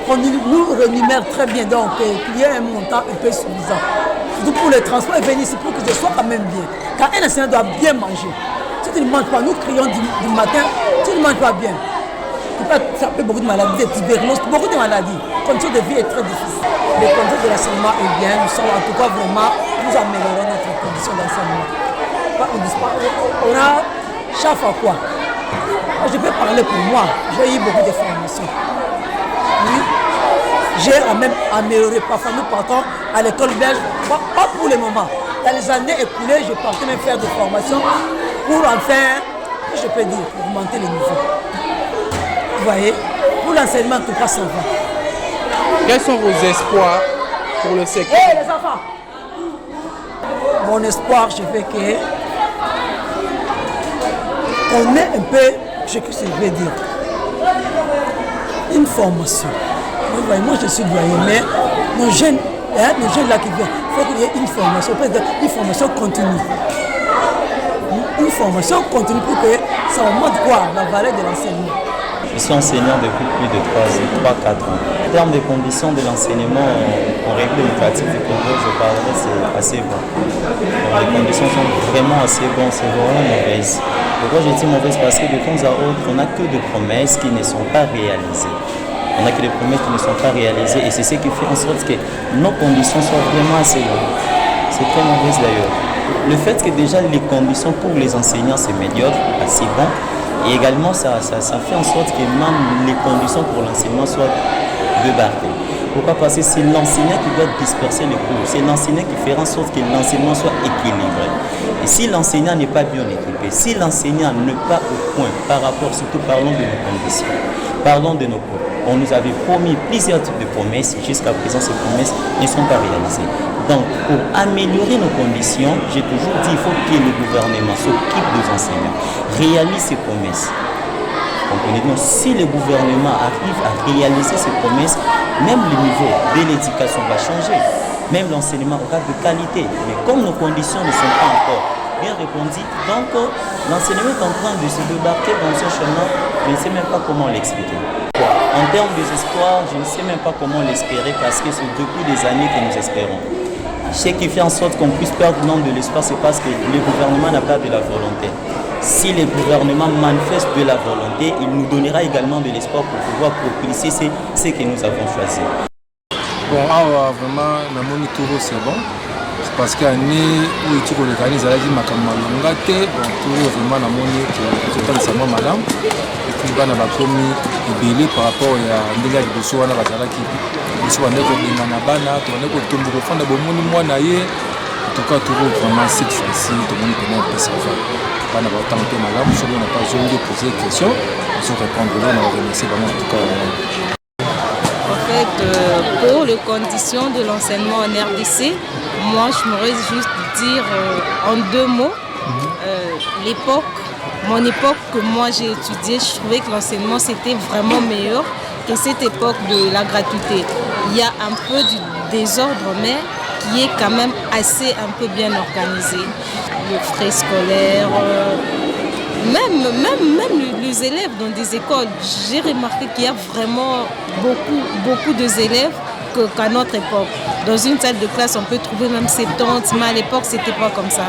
qu'on nous rémunère très bien, donc qu'il y ait un montant un peu suffisant. Surtout pour les transports et venir ici pour que ce soit quand même bien. Car un enseignant doit bien manger. Si tu ne manges pas, nous crions du matin, tu ne manges pas bien. Tu peux attraper beaucoup de maladies, des tuberculoses, beaucoup de maladies. La condition de vie est très difficile. Les conditions de l'enseignement est bien, nous sommes en tout cas vraiment, nous améliorons notre condition d'enseignement. On a chaque fois quoi. Je peux parler pour moi, j'ai eu beaucoup de formations. Oui. J'ai même amélioré, parfois nous partons à l'école belge, pas pour le moment. Dans les années écoulées, je partais même faire des formations pour enfin, je peux dire, augmenter les niveaux. Vous voyez, pour l'enseignement, en tout cas, ça va. Quels sont vos espoirs pour le secteur? Hé, les enfants! Mon espoir, je veux qu'on ait un peu, ce que je veux dire, une formation. Vous voyez, moi je suis doyen, mais nos jeunes là qui viennent, il faut qu'il y ait une formation, peut-être une formation continue. Une formation continue pour que ça augmente quoi? La valeur de l'enseignement. Je suis enseignant depuis plus de 3-4 ans. En termes de conditions de l'enseignement en République démocratique du Congo, je parlerai, c'est assez bon. Donc, les conditions sont vraiment assez bonnes, c'est vraiment mauvaises. Pourquoi je dis mauvaise? Parce que de temps à autre, on n'a que des promesses qui ne sont pas réalisées. On n'a que des promesses qui ne sont pas réalisées et c'est ce qui fait en sorte que nos conditions soient vraiment assez bonnes. C'est très mauvais d'ailleurs. Le fait que déjà les conditions pour les enseignants c'est médiocre, assez bon, et également ça fait en sorte que même les conditions pour l'enseignement soient débardées. Pourquoi? Parce que c'est l'enseignant qui doit disperser les cours, c'est l'enseignant qui fera en sorte que l'enseignement soit équilibré. Et si l'enseignant n'est pas bien équipé, si l'enseignant n'est pas au point par rapport, surtout parlons de nos conditions, parlons de nos cours. On nous avait promis plusieurs types de promesses et jusqu'à présent ces promesses ne sont pas réalisées. Donc pour améliorer nos conditions, j'ai toujours dit qu'il faut que le gouvernement s'occupe des enseignants, réalise ces promesses. Comprenez? Donc si le gouvernement arrive à réaliser ces promesses, même le niveau de l'éducation va changer, même l'enseignement aura de qualité. Mais comme nos conditions ne sont pas encore bien répondues, donc l'enseignement est en train de se débarquer dans ce chemin, je ne sais même pas comment l'expliquer. En termes d'espoir, je ne sais même pas comment l'espérer parce que c'est depuis des années que nous espérons. Ce qui fait en sorte qu'on puisse perdre le nom de l'espoir, c'est parce que le gouvernement n'a pas de la volonté. Si le gouvernement manifeste de la volonté, il nous donnera également de l'espoir pour pouvoir propulser ce que nous avons choisi. Bon, vraiment, le monde c'est bon. C'est parce qu'il y a une étude qui organise à la vie, ma vraiment, la monde qui est madame. Et puis, on a commis des par rapport à Ndéga de Bosso, on a qui Bosso, on a des manabana, on a tombe au fond de Bomoni, moi, naïe. En tout cas, tout vraiment, c'est facile, tout le monde connaît un peu ça. On a autant de madame, si on n'a pas besoin de poser des questions, on se répondre là, on va remercier vraiment, en tout cas. En fait, pour les conditions de l'enseignement en RDC, moi, je m'aurais juste dire en 2 mots, mon époque que moi j'ai étudiée, je trouvais que l'enseignement c'était vraiment meilleur que cette époque de la gratuité. Il y a un peu du désordre, mais qui est quand même assez un peu bien organisé. Les frais scolaires, même les élèves dans des écoles, j'ai remarqué qu'il y a vraiment beaucoup d'élèves qu'à notre époque. Dans une salle de classe, on peut trouver même 70, mais à l'époque, c'était pas comme ça.